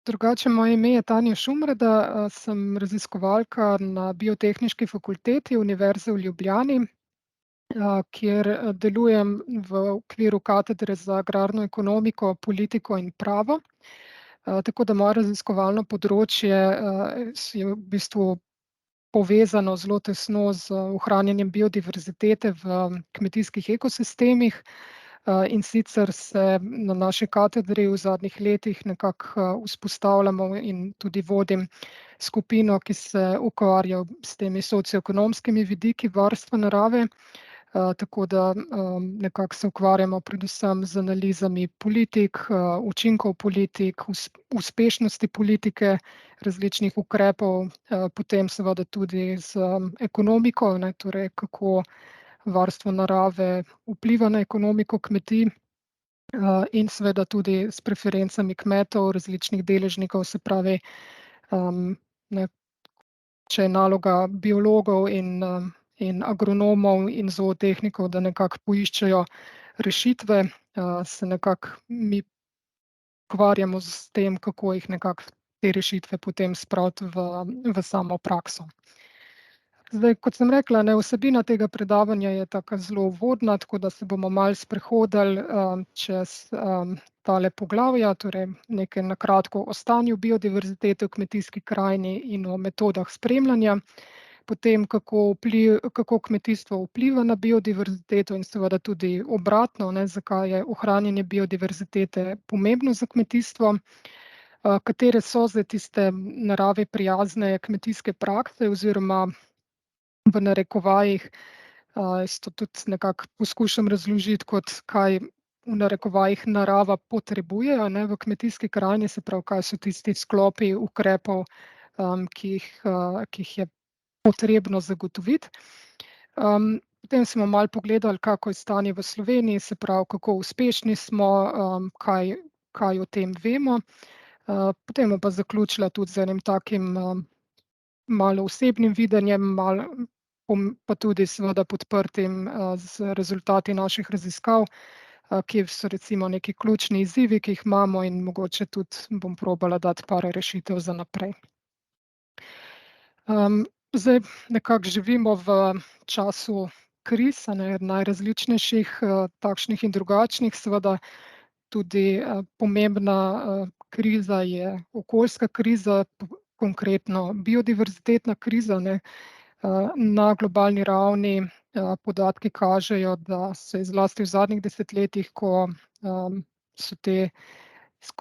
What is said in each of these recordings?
Drugače, moje ime je Tanja Šumreda, sem raziskovalka na Biotehniški fakulteti Univerze v Ljubljani, kjer delujem v okviru katedre za agrarno ekonomiko, politiko in pravo. Tako da moje raziskovalno področje je v bistvu povezano zelo tesno z ohranjanjem biodiverzitete v kmetijskih ekosistemih. In sicer se na naši katedri v zadnjih letih nekako vzpostavljamo in tudi vodim skupino, ki se ukvarja s temi socioekonomskimi vidiki varstva narave. Tako da nekako se ukvarjamo predvsem z analizami politik, učinkov politik, uspešnosti politike, različnih ukrepov, potem seveda tudi z ekonomiko, torej kako varstvo narave vpliva na ekonomiko kmetij, in seveda tudi s preferencami kmetov, različnih deležnikov, se pravi, če je naloga biologov in agronomov in zootehnikov, da nekako poiščejo rešitve, se nekako mi ukvarjamo s tem, kako jih nekako te rešitve potem spraviti v samo prakso. Zdaj, kot sem rekla, vsebina tega predavanja je taka zelo uvodna, tako da se bomo malo sprehodili čez tale poglavja, torej nekaj na kratko o stanju biodiverzitete v kmetijski krajini in o metodah spremljanja, potem kako kmetijstvo vpliva na biodiverziteto in seveda tudi obratno, zakaj je ohranjanje biodiverzitete pomembno za kmetijstvo, katere so zdaj tiste naravi prijazne kmetijske prakse oziroma v narekovajih, to tudi nekako poskušam razložiti, kot kaj v narekovajih narava potrebuje v kmetijski krajini, se pravi, kaj so tisti sklopi ukrepov, ki jih je potrebno zagotoviti. Potem smo malo pogledali, kako je stanje v Sloveniji, se pravi, kako uspešni smo, kaj o tem vemo. Potem bom pa zaključila tudi z enim takim malo osebnim videnjem, pa tudi seveda podprtim z rezultati naših raziskav, kje so recimo neki ključni izzivi, ki jih imamo, in mogoče tudi bom probala dati par rešitev za naprej. Zdaj nekako živimo v času kriz, najrazličnejših, takšnih in drugačnih, seveda tudi pomembna kriza je okoljska kriza, konkretno biodiverzitetna kriza. Na globalni ravni podatki kažejo, da se je zlasti v zadnjih desetletjih, ko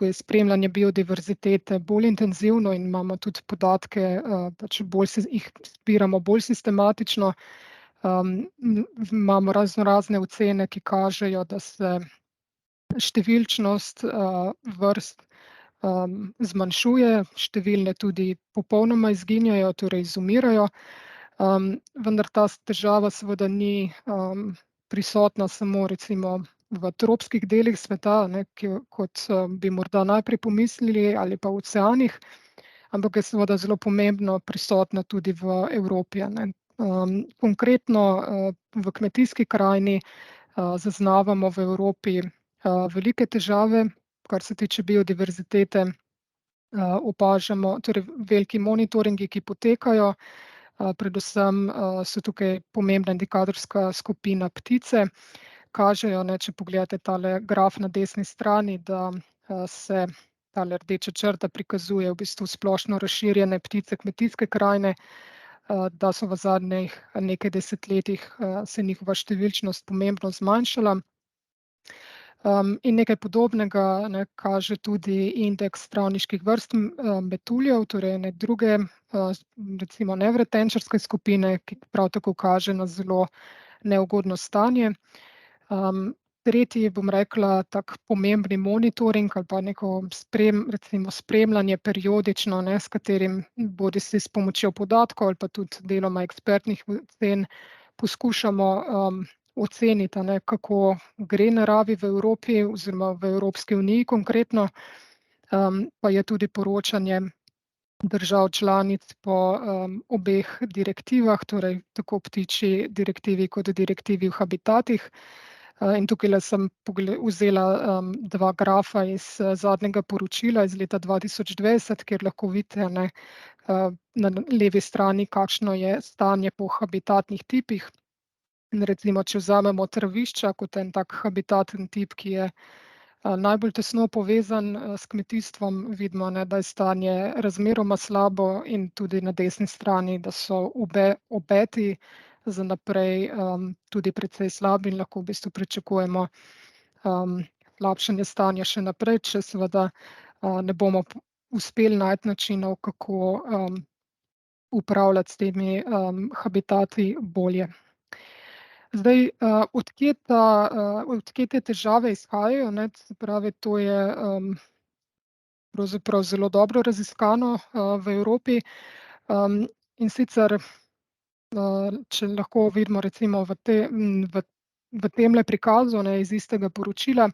je spremljanje biodiverzitete bolj intenzivno in imamo tudi podatke, jih zbiramo bolj sistematično, imamo razne ocene, ki kažejo, da se številčnost vrst zmanjšuje, številne tudi popolnoma izginjajo, torej izumirajo. Vendar ta težava seveda ni prisotna samo recimo v tropskih delih sveta, kot bi morda najprej pomislili, ali pa v oceanih, ampak je seveda zelo pomembno prisotna tudi v Evropi. Konkretno v kmetijski krajini zaznavamo v Evropi velike težave, kar se tiče biodiverzitete. Opažamo torej veliki monitoringi, ki potekajo, predvsem so tukaj pomembna indikatorska skupina ptice. Kažejo, če pogledate tale graf na desni strani, da se tale rdeča črta prikazuje v bistvu splošno razširjene ptice kmetijske krajine, da so v zadnjih nekaj desetletjih se njihova številčnost pomembno zmanjšala. In nekaj podobnega kaže tudi indeks travniških vrst metuljev, torej druge, recimo nevretenčarske skupine, ki prav tako kaže na zelo neugodno stanje. Tretji, bom rekla, tak pomembni monitoring ali pa neko recimo spremljanje periodično, s katerim bodisi s pomočjo podatkov ali pa tudi deloma ekspertnih ocen poskušamo oceniti, kako gre naravi v Evropi oziroma v Evropski uniji konkretno, pa je tudi poročanje držav članic po obeh direktivah, torej tako ptičji direktivi kot direktivi v habitatih. In tukajle sem vzela, dva grafa iz, zadnjega poročila iz leta 2020, kjer lahko vidite, ne, na levi strani, kakšno je stanje po habitatnih tipih. In recimo, če vzamemo travišča kot en tak habitatni tip, ki je, najbolj tesno povezan, s kmetijstvom, vidimo, ne, da je stanje razmeroma slabo, in tudi na desni strani, da so obeti za naprej, tudi precej slabi in lahko v bistvu pričakujemo, slabšanje stanja še naprej, če seveda, ne bomo uspeli najti načinov, kako, upravljati s temi, habitati bolje. Zdaj, od kje te težave izhajajo, ne, se pravi, to je, pravzaprav zelo dobro raziskano, v Evropi. In sicer, če lahko vidimo recimo v temle prikazu, ne, iz istega poročila,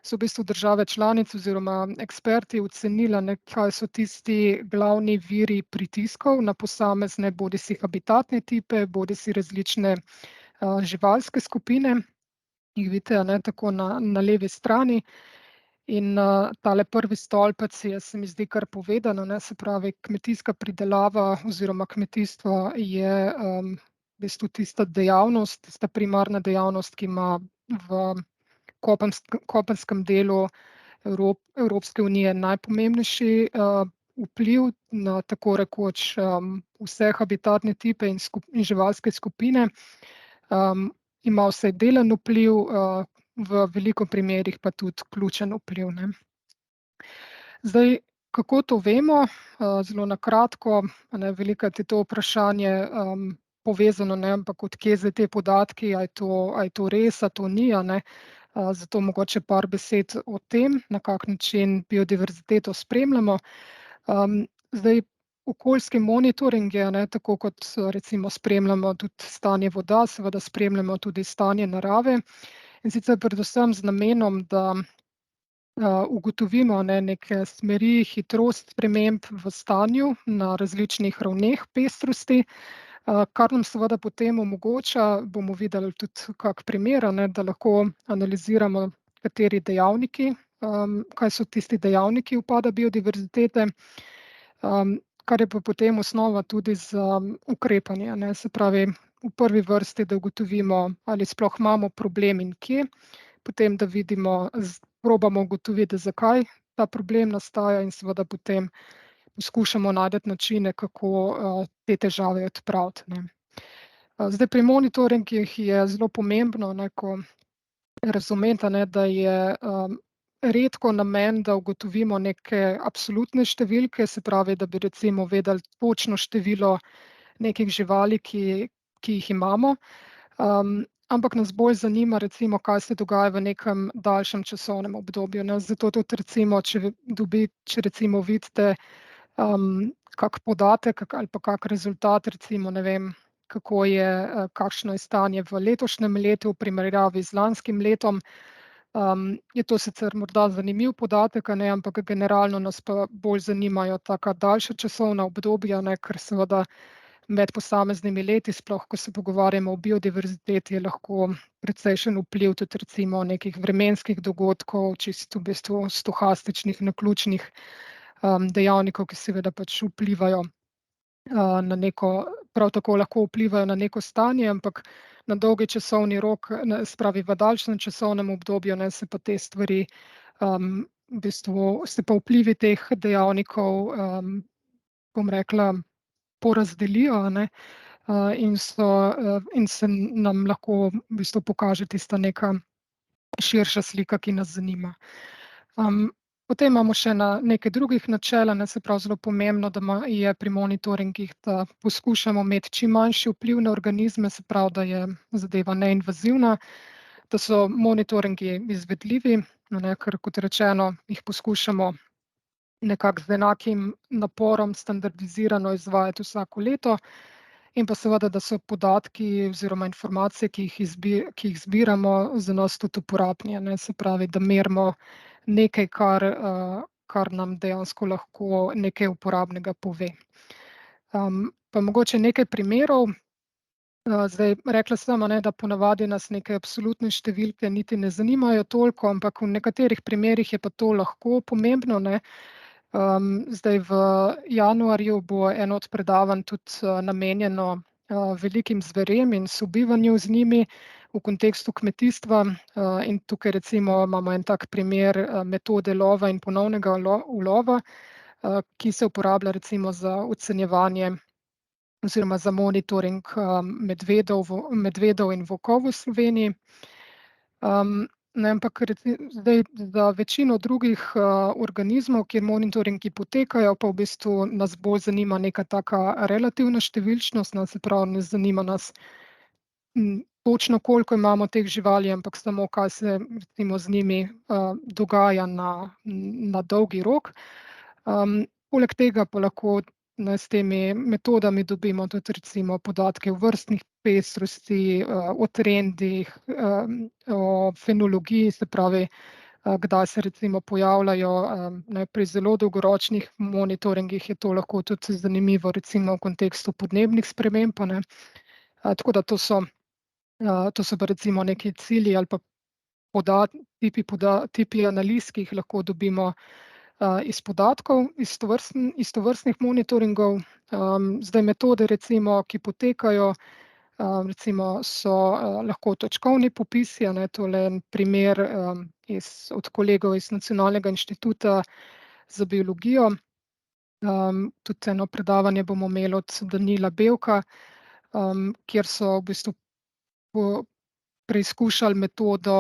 so v bistvu države članice oziroma eksperti ocenili, ne, kaj so tisti glavni viri pritiskov na posamezne bodisi habitatne tipe bodisi različne, živalske skupine. Jih vidite, a ne, tako na levi strani. In, tale prvi stolpec se mi zdi kar povedano, ne, se pravi, kmetijska pridelava oziroma kmetijstvo je, v bistvu tista dejavnost, tista primarna dejavnost, ki ima v kopenskem delu Evropske unije najpomembnejši, vpliv na tako rekoč, vse habitatne tipe in živalske skupine. Ima vsaj delen vpliv, v veliko primerih pa tudi ključen vpliv, ne. Zdaj, kako to vemo? Zelo na kratko, a ne, velikokrat je to vprašanje, povezano, ne, ampak od kje zdaj ti podatki, a je to res, a to ni, a ne. Zato mogoče par besed o tem, na kak način biodiverziteto spremljamo. Zdaj, okoljski monitoringi, a ne, tako kot recimo spremljamo tudi stanje voda, seveda spremljamo tudi stanje narave. In sicer predvsem z namenom, da, ugotovimo, ne, neke smeri, hitrost sprememb v stanju na različnih ravneh pestrosti, kar nam seveda potem omogoča, bomo videli tudi kak primer, a ne, da lahko analiziramo, kateri dejavniki, kaj so tisti dejavniki upada biodiverzitete, kar je pa potem osnova tudi za ukrepanje, a ne. Se pravi, v prvi vrsti, da ugotovimo, ali sploh imamo problem in kje, potem da vidimo, probamo ugotoviti, zakaj ta problem nastaja, in seveda potem poskušamo najti načine, kako, te težave odpraviti, ne. Zdaj pri monitoringih je zelo pomembno, ne, ko razumeti, a ne, da je, redko namen, da ugotovimo neke absolutne številke, se pravi, da bi recimo vedeli točno število nekih živali, ki jih imamo, ampak nas bolj zanima recimo, kaj se dogaja v nekem daljšem časovnem obdobju, ne. Zato tudi recimo, če recimo vidite, kak podatek ali pa kak rezultat, recimo, ne vem, kako je, kakšno je stanje v letošnjem letu v primerjavi z lanskim letom, je to sicer morda zanimiv podatek, a ne, ampak generalno nas pa bolj zanimajo taka daljša časovna obdobja, ne, ker seveda med posameznimi leti, sploh ko se pogovarjamo o biodiverziteti, je lahko precejšen vpliv tudi recimo nekih vremenskih dogodkov, čisto v bistvu stohastičnih, naključnih, dejavnikov, ki seveda pač vplivajo, na neko, prav tako lahko vplivajo na neko stanje, ampak na dolgi časovni rok, se pravi v daljšem časovnem obdobju, ne, se pa te stvari, v bistvu se pa vplivi teh dejavnikov, bom rekla, porazdelijo, a ne, in se nam lahko v bistvu pokaže tista neka širša slika, ki nas zanima. Potem imamo še nekaj drugih načel, a ne, se pravi, zelo pomembno, je pri monitoringih, da poskušamo imeti čim manjši vpliv na organizme, se pravi, da je zadeva neinvazivna, da so monitoringi izvedljivi, a ne, ker kot rečeno, jih poskušamo nekako z enakim naporom standardizirano izvajati vsako leto, in pa seveda, da so podatki oziroma informacije, ki jih zbiramo, za nas tudi uporabni, a ne, se pravi, da merimo nekaj, kar nam dejansko lahko nekaj uporabnega pove. Pa mogoče nekaj primerov, Zdaj, rekla sem, a ne, da ponavadi nas neke absolutne številke niti ne zanimajo toliko, ampak v nekaterih primerih je pa to lahko pomembno, ne. Zdaj v januarju bo eno od predavanj tudi namenjeno velikim zverem in sobivanju z njimi v kontekstu kmetijstva. In tukaj recimo imamo en tak primer metode lova in ponovnega ulova, ki se uporablja recimo za ocenjevanje oziroma za monitoring medvedov in volkov v Sloveniji. Ne, ampak zdaj za večino drugih organizmov, kjer monitoringi potekajo, pa v bistvu nas bolj zanima neka taka relativna številčnost, se pravi, ne zanima nas točno, koliko imamo teh živali, ampak samo, kaj se recimo z njimi dogaja na dolgi rok. Poleg tega pa lahko s temi metodami dobimo tudi recimo podatke o vrstnih pestrosti, o trendih, o fenologiji, se pravi, kdaj se recimo pojavljajo. Pri zelo dolgoročnih monitoringih je to lahko tudi zanimivo recimo v kontekstu podnebnih sprememb, a ne. Tako da to so pa recimo neki cilji ali pa tipi analiz, ki jih lahko dobimo iz podatkov, iz tovrstnih monitoringov. Zdaj metode recimo, ki potekajo, recimo so lahko točkovni popisi, a ne, tole en primer od kolegov iz Nacionalnega inštituta za biologijo. Tudi eno predavanje bomo imeli od Danila Bevka, kjer so v bistvu preizkušali metodo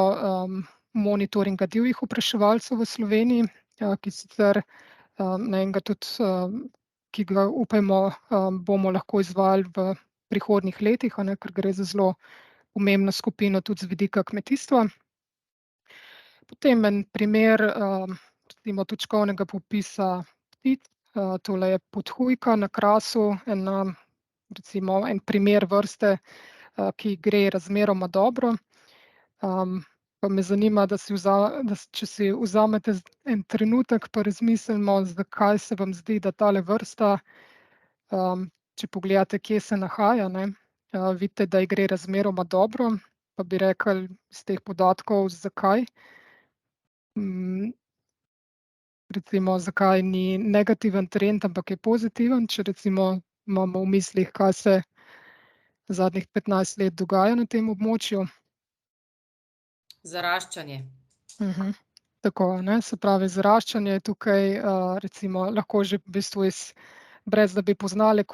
monitoringa divjih opraševalcev v Sloveniji, ki sicer enega tudi, ki ga upajmo bomo lahko izvajali v prihodnjih letih, a ne, ker gre za zelo pomembno skupino tudi z vidika kmetijstva. Potem en primer recimo točkovnega popisa ptic, tole je podhujka na Krasu, recimo en primer vrste, ki gre razmeroma dobro. Pa me zanima, če si vzamete en trenutek pa razmislimo, zakaj se vam zdi, da tale vrsta, če pogledate, kje se nahaja, ne, vidite, da ji gre razmeroma dobro, pa bi rekli iz teh podatkov, zakaj. Recimo, zakaj ni negativen trend, ampak je pozitiven, če recimo imamo v mislih, kaj se zadnjih 15 let dogaja na tem območju. Zaraščanje. Tako, ne, se pravi, zaraščanje je tukaj recimo lahko že v bistvu brez da bi poznali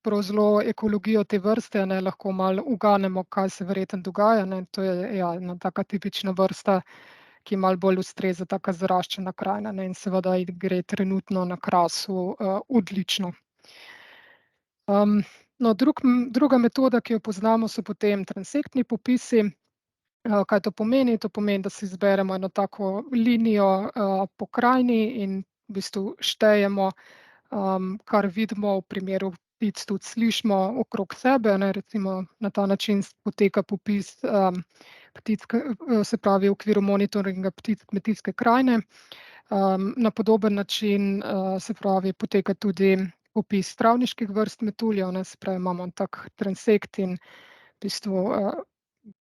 prav zelo ekologijo te vrste, ne, lahko malo uganemo, kaj se verjetno dogaja, ne. To je ena taka tipična vrsta, ki malo bolj ustreza, taka zaraščena krajina, ne, in seveda ji gre trenutno na Krasu odlično. No, druga metoda, ki jo poznamo, so potem transektni popisi. Kaj to pomeni? To pomeni, da si izberemo eno tako linijo po krajini in v bistvu štejemo, kar vidimo, v primeru ptic tudi slišimo okrog sebe, ne, recimo na ta način poteka popis ptic, se pravi v okviru monitoringa ptic kmetijske krajine. Na podoben način se pravi poteka tudi popis travniških vrst metuljev, ne, se pravi imamo tak transekt in v bistvu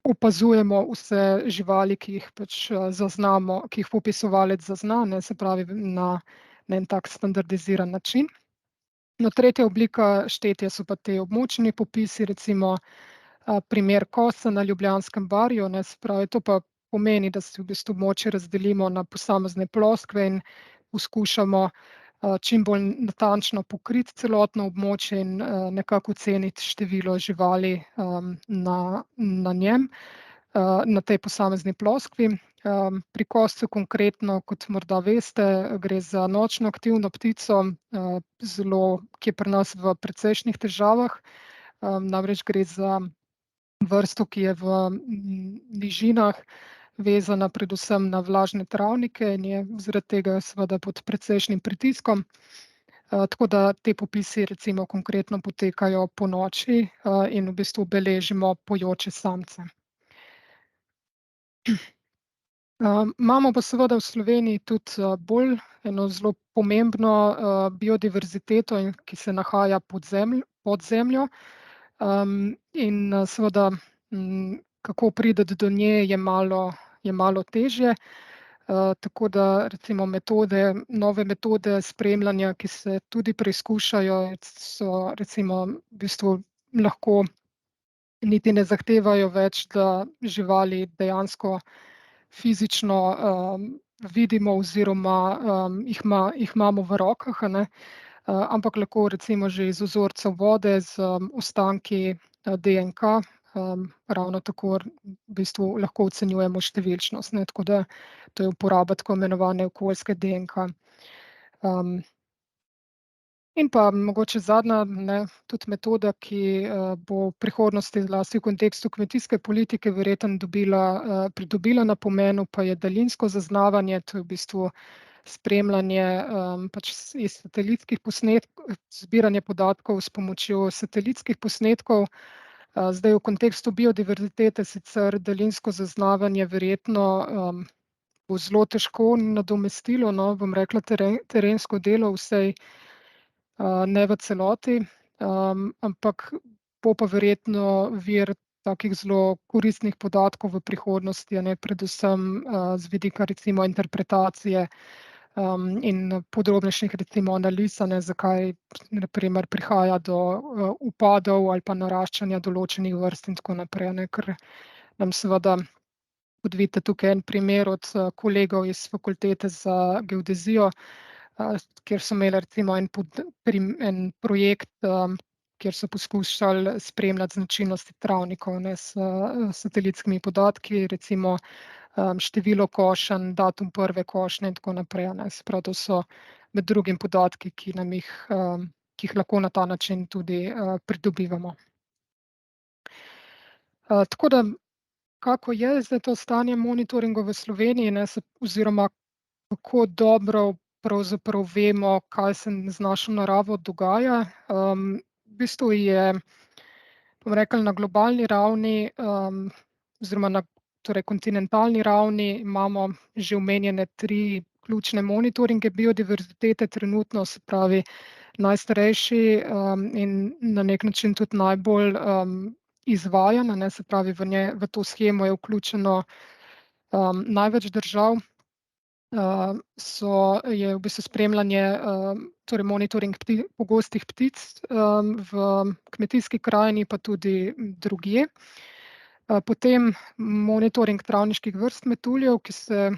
opazujemo vse živali, ki jih pač zaznamo, ki jih popisovalec zazna, ne, se pravi na en tak standardiziran način. No, tretja oblika štetja so pa ti območni popisi, recimo primer Kosa na Ljubljanskem barju, ne, se pravi, to pa pomeni, da si v bistvu območje razdelimo na posamezne ploskve in poskušamo čim bolj natančno pokriti celotno območje in nekako oceniti število živali na njem, na tej posamezni ploskvi. Pri koscu konkretno, kot morda veste, gre za nočno aktivno ptico, ki je pri nas v precejšnjih težavah. Namreč gre za vrsto, ki je v nižinah vezana predvsem na vlažne travnike in je zaradi tega seveda pod precejšnjim pritiskom. Tako da te popisi recimo konkretno potekajo ponoči in v bistvu beležimo pojoče samce. Imamo pa seveda v Sloveniji tudi bolj eno zelo pomembno biodiverziteto, ki se nahaja pod zemljo. In seveda, kako priti do nje je malo težje. Tako da recimo nove metode spremljanja, ki se tudi preizkušajo, so recimo v bistvu lahko niti ne zahtevajo več, da živali dejansko fizično vidimo oziroma jih imamo v rokah, a ne. Ampak lahko recimo že iz vzorcev vode z ostanki DNK, ravno tako v bistvu lahko ocenjujemo številčnost, ne, tako da to je uporaba tako imenovane okoljske DNK. In pa mogoče zadnja, ne, tudi metoda, ki bo v prihodnosti, zlasti v kontekstu kmetijske politike, verjetno pridobila na pomenu, pa je daljinsko zaznavanje. To je v bistvu spremljanje pač iz satelitskih posnetkov, zbiranje podatkov s pomočjo satelitskih posnetkov. Zdaj v kontekstu biodiverzitete sicer daljinsko zaznavanje verjetno bo zelo težko nadomestilo, no, bom rekla, terensko delo, vsaj ne v celoti, ampak bo pa verjetno vir takih zelo koristnih podatkov v prihodnosti, a ne, predvsem z vidika recimo interpretacije in podrobnejših recimo analiz, a ne, zakaj na primer prihaja do upadov ali pa naraščanja določenih vrst in tako naprej, ne, ker nam seveda, kot vidite tukaj en primer od kolegov iz Fakultete za geodezijo, kjer so imeli recimo en projekt, kjer so poskušali spremljati značilnosti travnikov, ne, s satelitskimi podatki, recimo število košenj, datum prve košnje in tako naprej, ne. Se pravi, to so med drugim podatki, ki jih lahko na ta način tudi pridobivamo. Tako da, kako je zdaj to stanje monitoringa v Sloveniji, ne, oziroma kako dobro pravzaprav vemo, kaj se z našo naravo dogaja. V bistvu je, bom rekla, na globalni ravni oziroma na torej kontinentalni ravni imamo že omenjene 3 ključne monitoringe biodiverzitete trenutno, se pravi najstarejši in na neki način tudi najbolj izvajan, a ne, se pravi v to shemo je vključeno največ držav. Je v bistvu spremljanje, torej monitoring pogostih ptic v kmetijski krajini, pa tudi drugje. Potem monitoring travniških vrst metuljev, ki se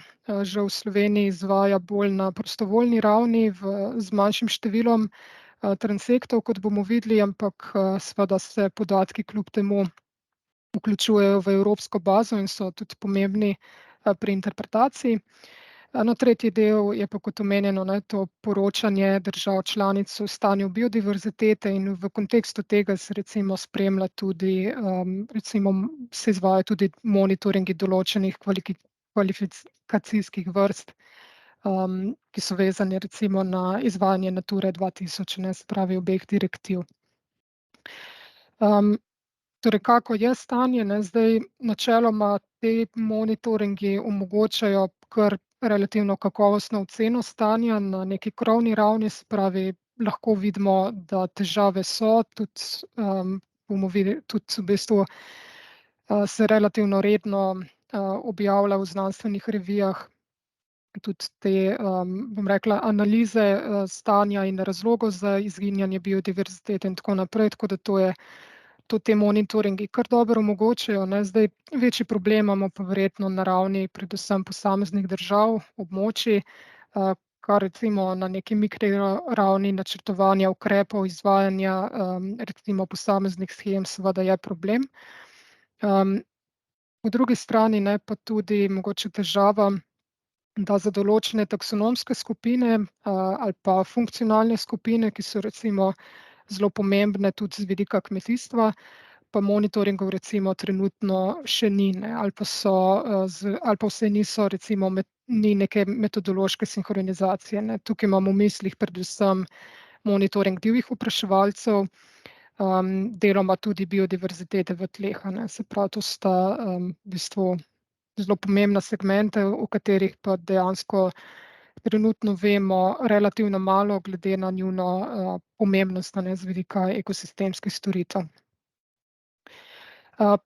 že v Sloveniji izvaja bolj na prostovoljni ravni z manjšim številom transektov, kot bomo videli, ampak seveda se podatki kljub temu vključujejo v evropsko bazo in so tudi pomembni pri interpretaciji. No, tretji del je pa, kot omenjeno, ne, to poročanje držav članic o stanju biodiverzitete in v kontekstu tega se recimo spremlja tudi, recimo se izvaja tudi monitoringi določenih kvalifikacijskih vrst, ki so vezani recimo na izvajanje Nature 2000, ne, se pravi obeh direktiv. Torej, kako je stanje, ne, zdaj načeloma ti monitoringi omogočajo kar relativno kakovostno oceno stanja na neki krovni ravni, se pravi, lahko vidimo, da težave so, tudi bomo videli, tudi v bistvu se relativno redno objavlja v znanstvenih revijah tudi te, bom rekla, analize stanja in razlogov za izginjanje biodiverzitete in tako naprej, tako da to te monitoringi kar dobro omogočajo, ne. Zdaj večji problem imamo pa verjetno na ravni predvsem posameznih držav, območij, kar recimo na neki mikroravni načrtovanja ukrepov, izvajanja recimo posameznih shem seveda je problem. Po drugi strani, ne, pa tudi mogoče težava, da za določene taksonomske skupine ali pa funkcionalne skupine, ki so recimo zelo pomembne tudi z vidika kmetijstva, pa monitoringov recimo trenutno še ni, ne, ali pa vsaj niso recimo ni neke metodološke sinhronizacije, ne. Tukaj imam v mislih predvsem monitoring divjih opraševalcev, deloma tudi biodiverzitete v tleh, a ne. Se pravi, to sta v bistvu zelo pomembna segmenta, o katerih pa dejansko trenutno vemo relativno malo glede na njuno pomembnost, a ne, z vidika ekosistemskih storitev.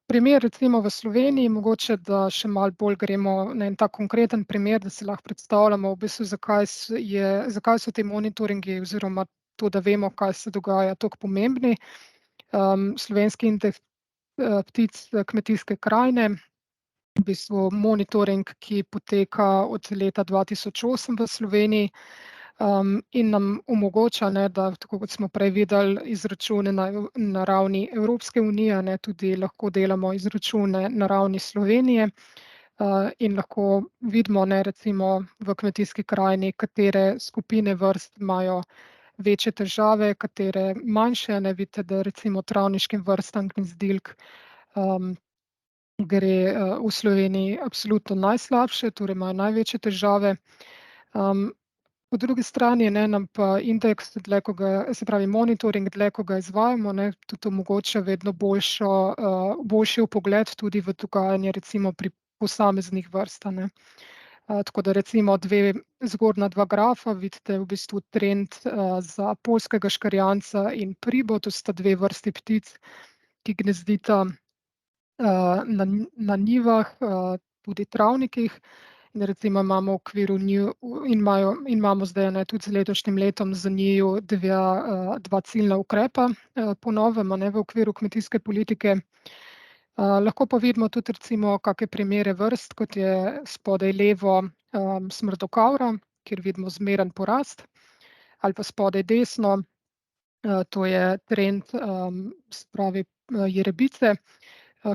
Primer recimo v Sloveniji, mogoče, da še malo bolj gremo na en tak konkreten primer, da si lahko predstavljamo v bistvu, zakaj so ti monitoringi oziroma to, da vemo, kaj se dogaja, tako pomembni. Slovenski indeks ptic kmetijske krajine, v bistvu monitoring, ki poteka od leta 2008 v Sloveniji, in nam omogoča, da tako kot smo prej videli, izračune na ravni Evropske unije, tudi lahko delamo izračune na ravni Slovenije, in lahko vidimo, recimo v kmetijski krajini, katere skupine vrst imajo večje težave, katere manjše. Vidite, da recimo travniškim vrstam gnezdilk gre v Sloveniji absolutno najslabše, torej imajo največje težave. Po drugi strani nam pa indeks, se pravi monitoring, dlje ko ga izvajamo, tudi omogoča vedno boljši vpogled tudi v dogajanje recimo pri posameznih vrstah. Tako da recimo zgornja dva grafa, vidite v bistvu trend za poljskega škarjanca in pribo, to sta dve vrsti ptic, ki gnezdita na njivah, tudi travnikih. In recimo imamo v okviru njiju imamo zdaj tudi z letošnjim letom za njiju dva ciljna ukrepa po novem, v okviru kmetijske politike. Lahko pa vidimo tudi recimo kakšne primere vrst, kot je spodaj levo smrdokavra, kjer vidimo zmeren porast, ali pa spodaj desno, to je trend, se pravi jerebice,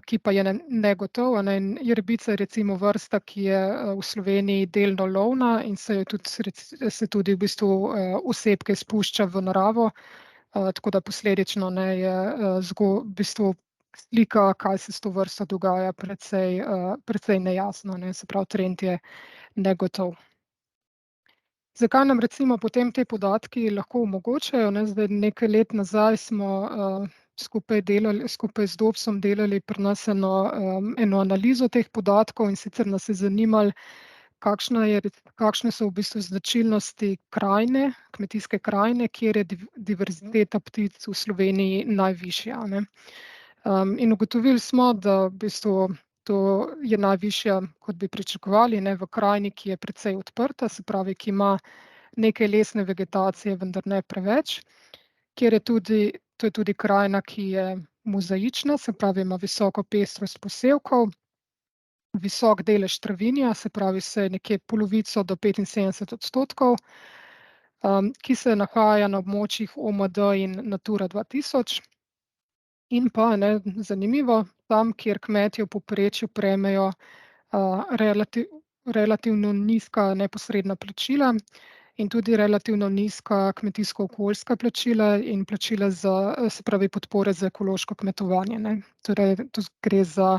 ki pa je negotov. In jerebica je recimo vrsta, ki je v Sloveniji delno lovna in se tudi v bistvu osebke spušča v naravo, tako da posledično je v bistvu slika, kaj se s to vrsto dogaja, precej nejasno, se pravi, trend je negotov. Zakaj nam recimo potem te podatki lahko omogočajo? Zdaj nekaj let nazaj smo skupaj z DOPS-om delali pri nas eno analizo teh podatkov, in sicer nas je zanimalo, kakšne so v bistvu značilnosti krajine, kmetijske krajine, kjer je diverziteta ptic v Sloveniji najvišja. In ugotovili smo, da v bistvu to je najvišja, kot bi pričakovali, v krajini, ki je precej odprta, se pravi, ki ima nekaj lesne vegetacije, vendar ne preveč, to je tudi krajina, ki je mozaična, se pravi, ima visoko pestrost posevkov, visok delež travinja, se pravi, vsaj nekje polovico do 75%, ki se nahaja na območjih OMD in Natura 2000. In pa, zanimivo, tam, kjer kmetje v povprečju prejmejo relativno nizka neposredna plačila in tudi relativno nizka kmetijsko-okoljska plačila in plačila se pravi podpore za ekološko kmetovanje. Torej, tu gre v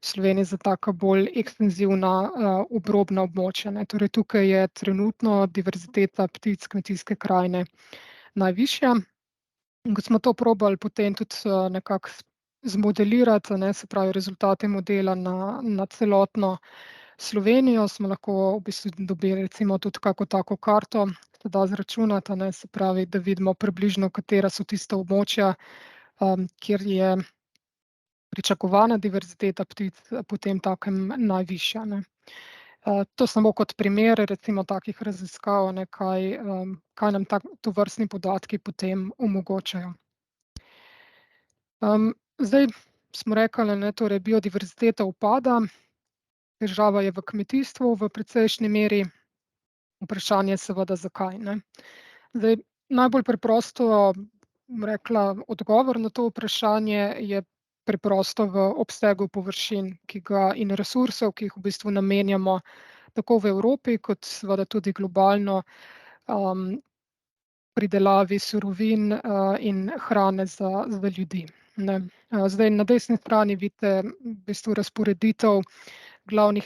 Sloveniji za taka bolj ekstenzivna obrobna območja. Torej, tukaj je trenutno diverziteta ptic kmetijske krajine najvišja. In ko smo to probali potem tudi nekako zmodelirati, se pravi rezultate modela na celotno Slovenijo, smo lahko v bistvu dobili recimo tudi kako tako karto, se da izračunati, se pravi, da vidimo približno, katera so tista območja, kjer je pričakovana diverziteta ptic potem takem najvišja. To samo kot primer recimo takih raziskav, kaj nam tovrstni podatki potem omogočajo. Zdaj smo rekli, torej biodiverziteta upada, težava je v kmetijstvu v precejšnji meri, vprašanje seveda zakaj. Zdaj, najbolj preprosto rekla, odgovor na to vprašanje je preprosto v obsegu površin in resursov, ki jih v bistvu namenjamo tako v Evropi kot seveda tudi globalno pridelavi surovin in hrane za ljudi. Zdaj na desni strani vidite v bistvu razporeditev glavnih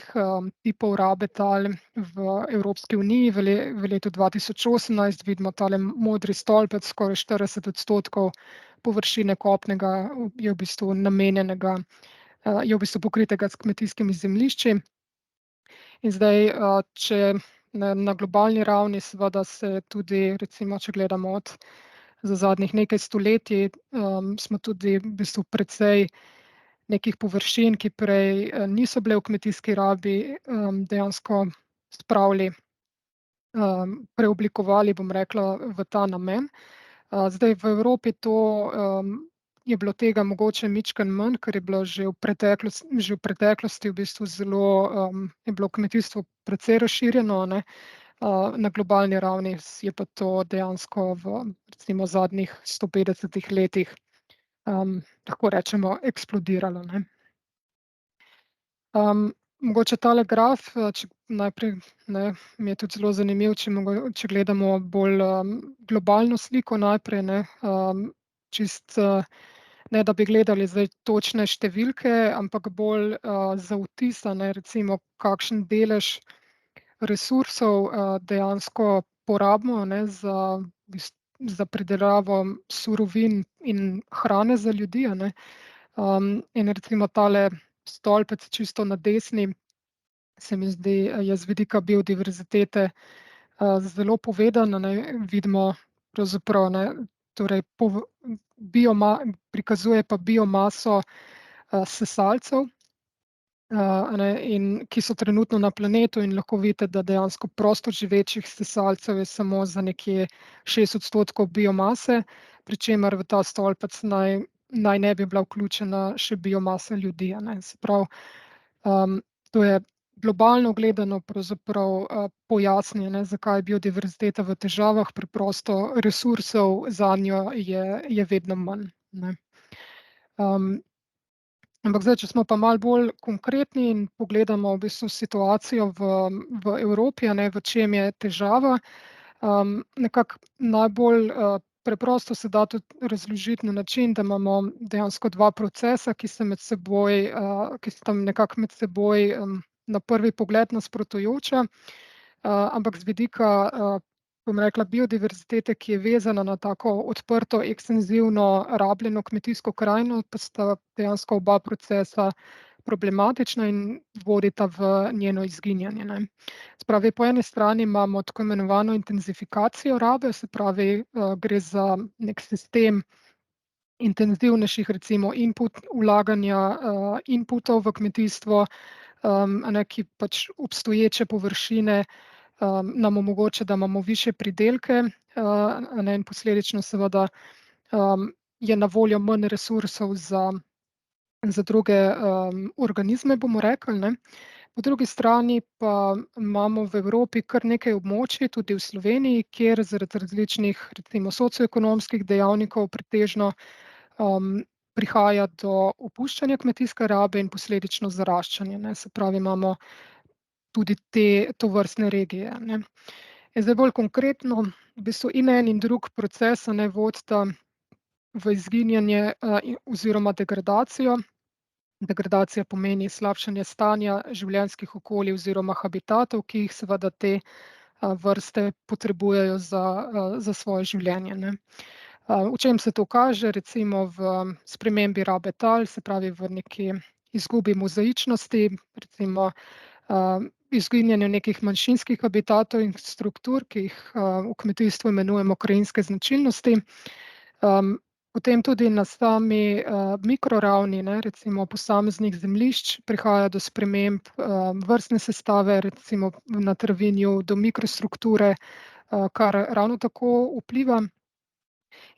tipov rabe tal v Evropski uniji. V letu 2018 vidimo tale modri stolpec, skoraj 40% površine kopnega je v bistvu namenjenega, je v bistvu pokritega s kmetijskimi zemljišči. In zdaj, če na globalni ravni seveda se tudi, recimo, če gledamo za zadnjih nekaj stoletij, smo tudi v bistvu precej nekih površin, ki prej niso bile v kmetijski rabi, dejansko spravili, preoblikovali, bom rekla, v ta namen. Zdaj v Evropi je bilo tega mogoče majčkeno manj, ker je bilo že v preteklosti v bistvu zelo, je bilo kmetijstvo precej razširjeno, ne. Na globalni ravni je pa to dejansko v recimo zadnjih 150 letih, lahko rečemo, eksplodiralo, ne. Mogoče tale graf, če najprej, ne, mi je tudi zelo zanimiv, če gledamo bolj, globalno sliko najprej, ne, čisto, ne da bi gledali zdaj točne številke, ampak bolj, za vtis, a ne, recimo kakšen delež resursov, dejansko porabimo, a ne, za pridelavo surovin in hrane za ljudi, a ne. In recimo tale stolpec čisto na desni se mi zdi, je z vidika biodiverzitete, zelo povedan, a ne. Vidimo pravzaprav, ne, torej prikazuje pa biomaso, sesalcev, a ne, in ki so trenutno na planetu, in lahko vidite, da dejansko prostoživečih sesalcev je samo za nekje 6% biomase, pri čemer v ta stolpec naj ne bi bila vključena še biomasa ljudi, a ne. Se pravi, to je globalno gledano pravzaprav, pojasni, ne, zakaj je biodiverziteta v težavah, preprosto resursov zanjo je vedno manj, ne. Ampak zdaj, če smo pa malo bolj konkretni in pogledamo v bistvu situacijo v Evropi, a ne, v čem je težava. Nekako najbolj, preprosto se da tudi razložiti na način, da imamo dejansko dva procesa, ki sta nekako med seboj, na prvi pogled nasprotujoča, ampak z vidika, bom rekla, biodiverzitete, ki je vezana na tako odprto, ekstenzivno rabljeno kmetijsko krajino, pa sta dejansko oba procesa problematična in vodita v njeno izginjanje, ne. Se pravi, po eni strani imamo tako imenovano intenzifikacijo rabe, se pravi, gre za neki sistem intenzivnejših recimo vlaganja, inputov v kmetijstvo, a ne, ki pač obstoječe površine, nam omogoča, da imamo višje pridelke, a ne, in posledično seveda, je na voljo manj resursov za druge, organizme, bomo rekli, ne. Po drugi strani pa imamo v Evropi kar nekaj območij, tudi v Sloveniji, kjer zaradi različnih recimo socioekonomskih dejavnikov pretežno, prihaja do opuščanja kmetijske rabe in posledično zaraščanja, ne. Se pravi, imamo tudi tovrstne regije, ne. In zdaj bolj konkretno, v bistvu in en in drug proces, a ne, vodita v izginjanje, oziroma degradacijo. Degradacija pomeni slabšanje stanja življenjskih okolij oziroma habitatov, ki jih seveda te, vrste potrebujejo za svoje življenje, ne. V čem se to kaže? Recimo v spremembi rabe tal, se pravi v neki izgubi mozaičnosti, recimo, izginjanju nekih manjšinskih habitatov in struktur, ki jih, v kmetijstvu imenujemo krajinske značilnosti. Potem tudi na sami, mikroravni, ne, recimo posameznih zemljišč prihaja do sprememb, vrstne sestave, recimo na travinju do mikrostrukture, kar ravno tako vpliva.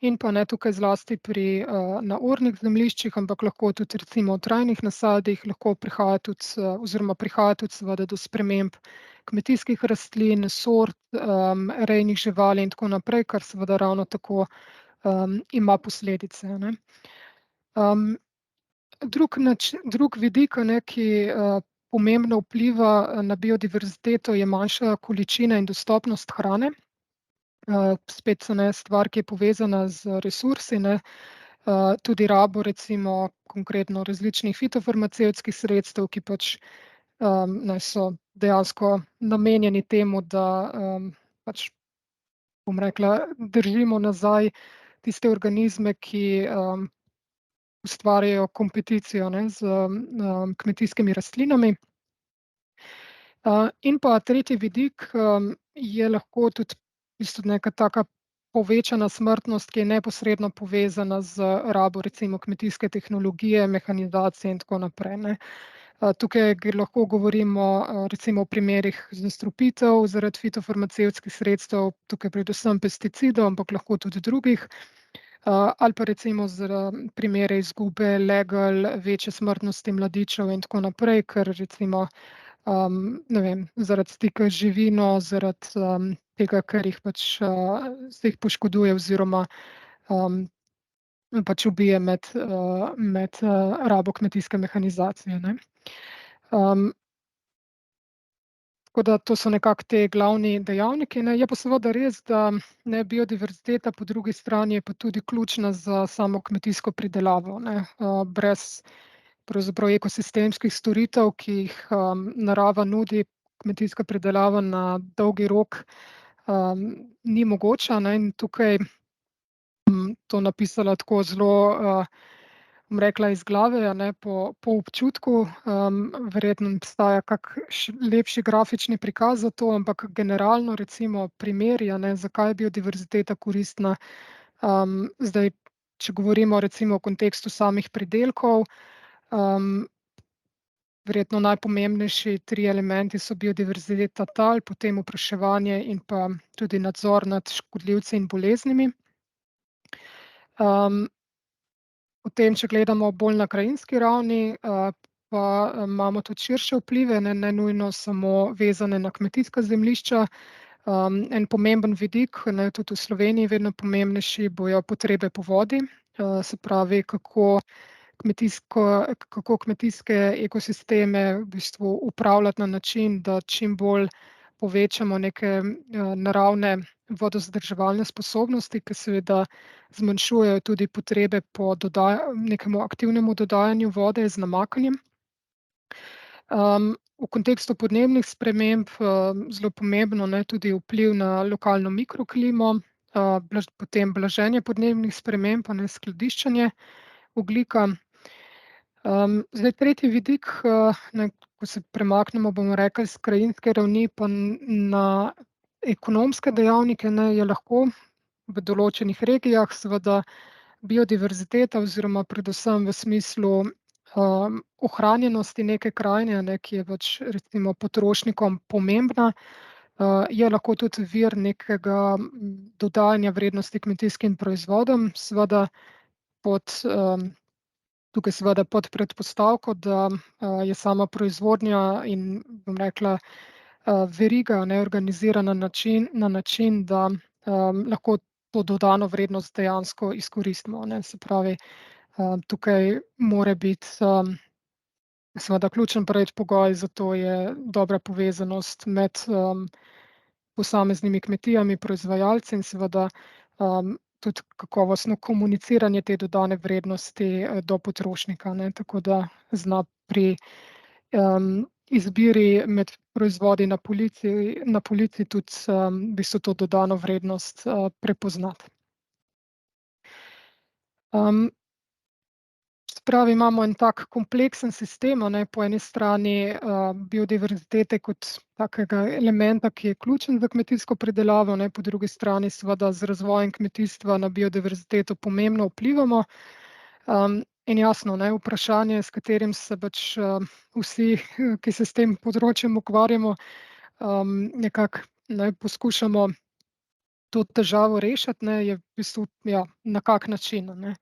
In pa ne tukaj zlasti pri, na ornih zemljiščih, ampak lahko tudi recimo v trajnih nasadih, lahko prihaja tudi, oziroma prihaja tudi seveda do sprememb kmetijskih rastlin, sort, rejnih živali in tako naprej, kar seveda ravno tako, ima posledice, a ne. Drug vidik, a ne, ki, pomembno vpliva na biodiverziteto, je manjša količina in dostopnost hrane. Spet, a ne, stvar, ki je povezana z resursi, ne, tudi rabo recimo konkretno različnih fitofarmacevtskih sredstev, ki pač, ne, so dejansko namenjeni temu, da, pač, bom rekla, držimo nazaj tiste organizme, ki, ustvarjajo kompeticijo, ne, s, kmetijskimi rastlinami. In pa tretji vidik, je lahko tudi v bistvu neka taka povečana smrtnost, ki je neposredno povezana z rabo recimo kmetijske tehnologije, mehanizacije in tako naprej, ne. Tukaj lahko govorimo recimo o primerih zastrupitev zaradi fitofarmacevtskih sredstev, tukaj predvsem pesticidov, ampak lahko tudi drugih. Ali pa recimo primere izgube legel, večje smrtnosti mladičev in tako naprej, ker recimo ne vem, zaradi stika z živino, zaradi tega, ker jih pač se jih poškoduje oziroma pač ubije med rabo kmetijske mehanizacije, ne. Tako da to so nekako ti glavni dejavniki, ne. Je pa seveda res, da biodiverziteta po drugi strani je pa tudi ključna za samo kmetijsko pridelavo, ne. Brez pravzaprav ekosistemskih storitev, ki jih narava nudi, kmetijska pridelava na dolgi rok ni mogoča, ne. In tukaj to napisala tako zelo bom rekla iz glave, a ne, po občutku. Verjetno obstaja kak lepši grafični prikaz za to, ampak generalno recimo primeri, a ne, zakaj je biodiverziteta koristna. Zdaj, če govorimo recimo v kontekstu samih pridelkov, verjetno najpomembnejši 3 elementi so biodiverziteta tal, potem opraševanje in pa tudi nadzor nad škodljivci in boleznimi. Potem, če gledamo bolj na krajinski ravni, pa imamo tudi širše vplive, ne nujno samo vezane na kmetijska zemljišča. En pomemben vidik, ne, tudi v Sloveniji vedno pomembnejši, bojo potrebe po vodi. Se pravi, kako kmetijske ekosisteme v bistvu upravljati na način, da čim bolj povečamo neke naravne vodovzdrževalne sposobnosti, ki seveda zmanjšujejo tudi potrebe po nekemu aktivnemu dodajanju vode z namakanjem. V kontekstu podnebnih sprememb zelo pomembno, ne, tudi vpliv na lokalno mikroklimo, potem blaženje podnebnih sprememb, a ne, skladiščenje ogljika. Zdaj tretji vidik, ne, ko se premaknemo, bomo rekli, s krajinske ravni pa na ekonomske dejavnike, ne, je lahko v določenih regijah seveda biodiverziteta oziroma predvsem v smislu ohranjenosti neke krajine, ne, ki je pač recimo potrošnikom pomembna, je lahko tudi vir nekega dodajanja vrednosti kmetijskim proizvodom, seveda tukaj seveda pod predpostavko, da je sama proizvodnja in, bom rekla, veriga, ne, organizirana na način, da lahko to dodano vrednost dejansko izkoristimo, ne. Se pravi, tukaj mora biti seveda ključen predpogoj za to je dobra povezanost med posameznimi kmetijami, proizvajalci in seveda tudi kakovostno komuniciranje te dodane vrednosti do potrošnika, ne, tako da zna pri izbiri med proizvodi na polici tudi v bistvu to dodano vrednost prepoznati. Se pravi, imamo en tak kompleksen sistem, a ne, po eni strani biodiverzitete kot takega elementa, ki je ključen za kmetijsko pridelavo, ne, po drugi strani seveda z razvojem kmetijstva na biodiverziteto pomembno vplivamo. In jasno, ne, vprašanje, s katerim se pač vsi, ki se s tem področjem ukvarjamo, nekako, ne, poskušamo to težavo rešiti, ne, je v bistvu, ja, na kak način, a ne.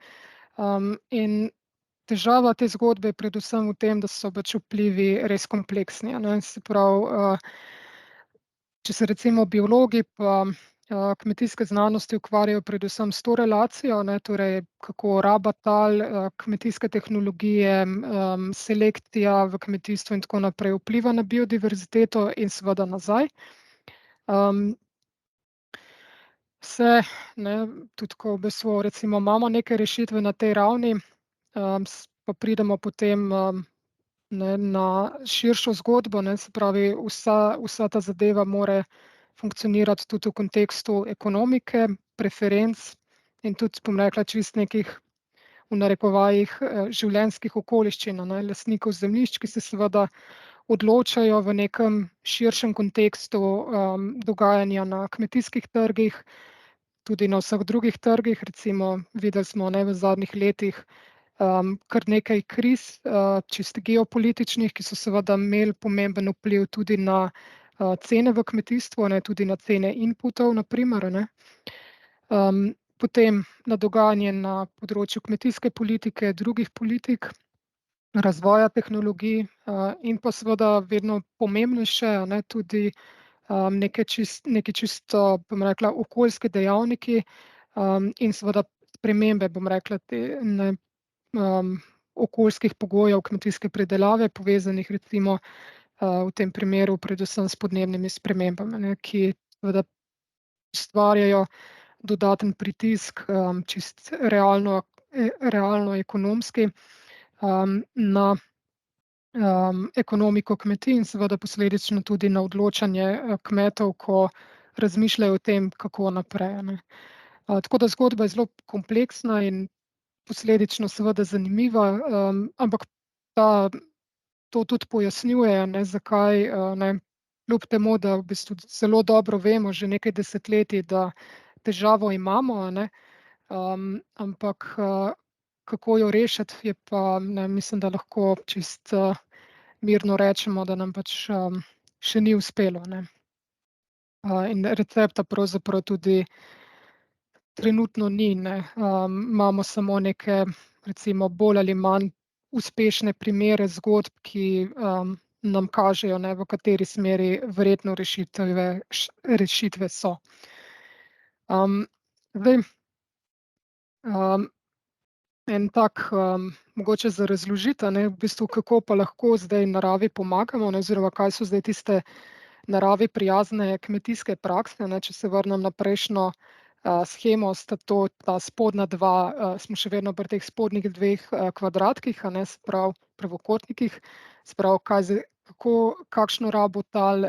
In težava te zgodbe je predvsem v tem, da so pač vplivi res kompleksni, a ne. Se pravi, če se recimo biologi pa kmetijske znanosti ukvarjajo predvsem s to relacijo, ne, torej kako raba tal, kmetijske tehnologije, selekcija v kmetijstvu in tako naprej vpliva na biodiverziteto in seveda nazaj. Ne, tudi ko v bistvu recimo imamo neke rešitve na tej ravni, pa pridemo potem ne, na širšo zgodbo, ne, se pravi, vsa ta zadeva mora funkcionirati tudi v kontekstu ekonomike, preferenc in tudi, bom rekla, čisto nekih, v narekovajih, življenjskih okoliščin, a ne, lastnikov zemljišč, ki se seveda odločajo v nekem širšem kontekstu dogajanja na kmetijskih trgih, tudi na vseh drugih trgih. Recimo videli smo, ne, v zadnjih letih kar nekaj kriz, čisto geopolitičnih, ki so seveda imeli pomemben vpliv tudi na cene v kmetijstvu, ne, tudi na cene inputov, na primer, ne. Potem na dogajanje na področju kmetijske politike, drugih politik, razvoja tehnologij, in pa seveda vedno pomembnejše, ne, tudi neki čisto, bom rekla, okoljski dejavniki, in seveda spremembe, bom rekla, okoljskih pogojev kmetijske pridelave, povezanih recimo v tem primeru predvsem s podnebnimi spremembami, ne, ki seveda ustvarjajo dodaten pritisk, čisto realno ekonomski, na ekonomiko kmetij in seveda posledično tudi na odločanje kmetov, ko razmišljajo o tem, kako naprej, ne. Tako da zgodba je zelo kompleksna in posledično seveda zanimiva, ampak to tudi pojasnjuje, ne, zakaj, ne, kljub temu, da v bistvu zelo dobro vemo že nekaj desetletij, da težavo imamo, a ne, ampak kako jo rešiti, je pa, ne, mislim, da lahko čisto mirno rečemo, da nam pač še ni uspelo, ne. In recepta pravzaprav tudi trenutno ni, ne. Imamo samo neke recimo bolj ali manj uspešne primere zgodb, ki nam kažejo, ne, v kateri smeri verjetno rešitve so. Zdaj, en tak, mogoče za razložiti, a ne, v bistvu, kako pa lahko zdaj naravi pomagamo, ne, oziroma kaj so zdaj tiste naravi prijazne kmetijske prakse, ne. Če se vrnem na prejšnjo shemo, sta ta spodnja dva, smo še vedno pri teh spodnjih dveh kvadratkih, a ne, se pravi pravokotnikih, se pravi, kakšno rabo tal,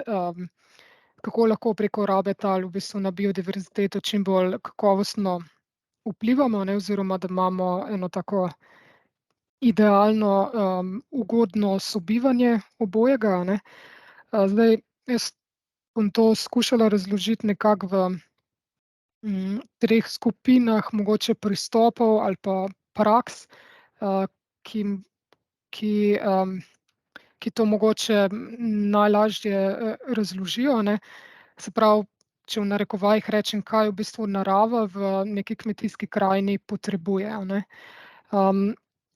kako lahko preko rabe tal v bistvu na biodiverziteto čim bolj kakovostno vplivamo, ne, oziroma da imamo eno tako idealno, ugodno sobivanje obojega, a ne. Zdaj jaz bom to skušala razložiti nekako v treh skupinah mogoče pristopov ali pa praks, ki ki ki to mogoče najlažje razložijo, ne. Se pravi, če v narekovajih rečem, kaj v bistvu narava v neki kmetijski krajini potrebuje, a ne.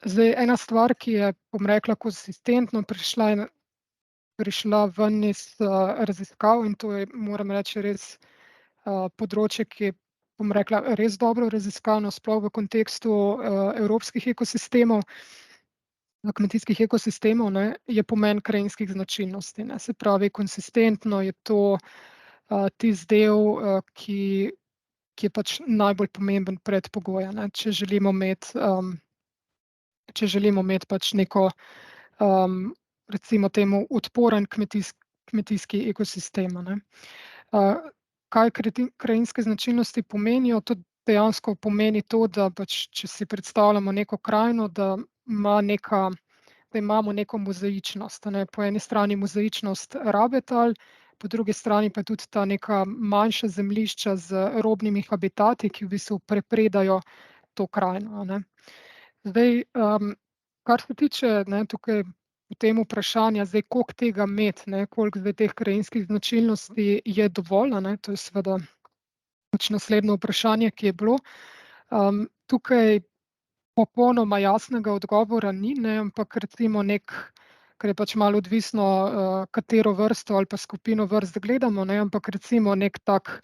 Zdaj ena stvar, ki je, bom rekla, konsistentno prišla ven iz raziskav, in to je, moram reči, res področje, ki je, bom rekla, res dobro raziskano, sploh v kontekstu evropskih ekosistemov, kmetijskih ekosistemov, ne, je pomen krajinskih značilnosti, ne. Se pravi, konsistentno je to tisti del, ki je pač najbolj pomemben predpogoj, a ne, če želimo imeti pač neko, recimo temu, odporen kmetijski ekosistem, a ne. Kaj krajinske značilnosti pomenijo? To dejansko pomeni to, da pač, če si predstavljamo neko krajino, da imamo neko mozaičnost, a ne. Po eni strani mozaičnost rabe tal, po drugi strani pa tudi ta neka manjša zemljišča z robnimi habitati, ki v bistvu prepredajo to krajino, a ne. Zdaj, kar se tiče, ne, tukaj v tem vprašanja, zdaj, koliko tega imeti, ne, koliko zdaj teh krajinskih značilnosti je dovolj, a ne, to je seveda pač naslednje vprašanje, ki je bilo. Tukaj popolnoma jasnega odgovora ni, ne, ampak recimo ker je pač malo odvisno, katero vrsto ali pa skupino vrst gledamo, ne, ampak recimo neki tak,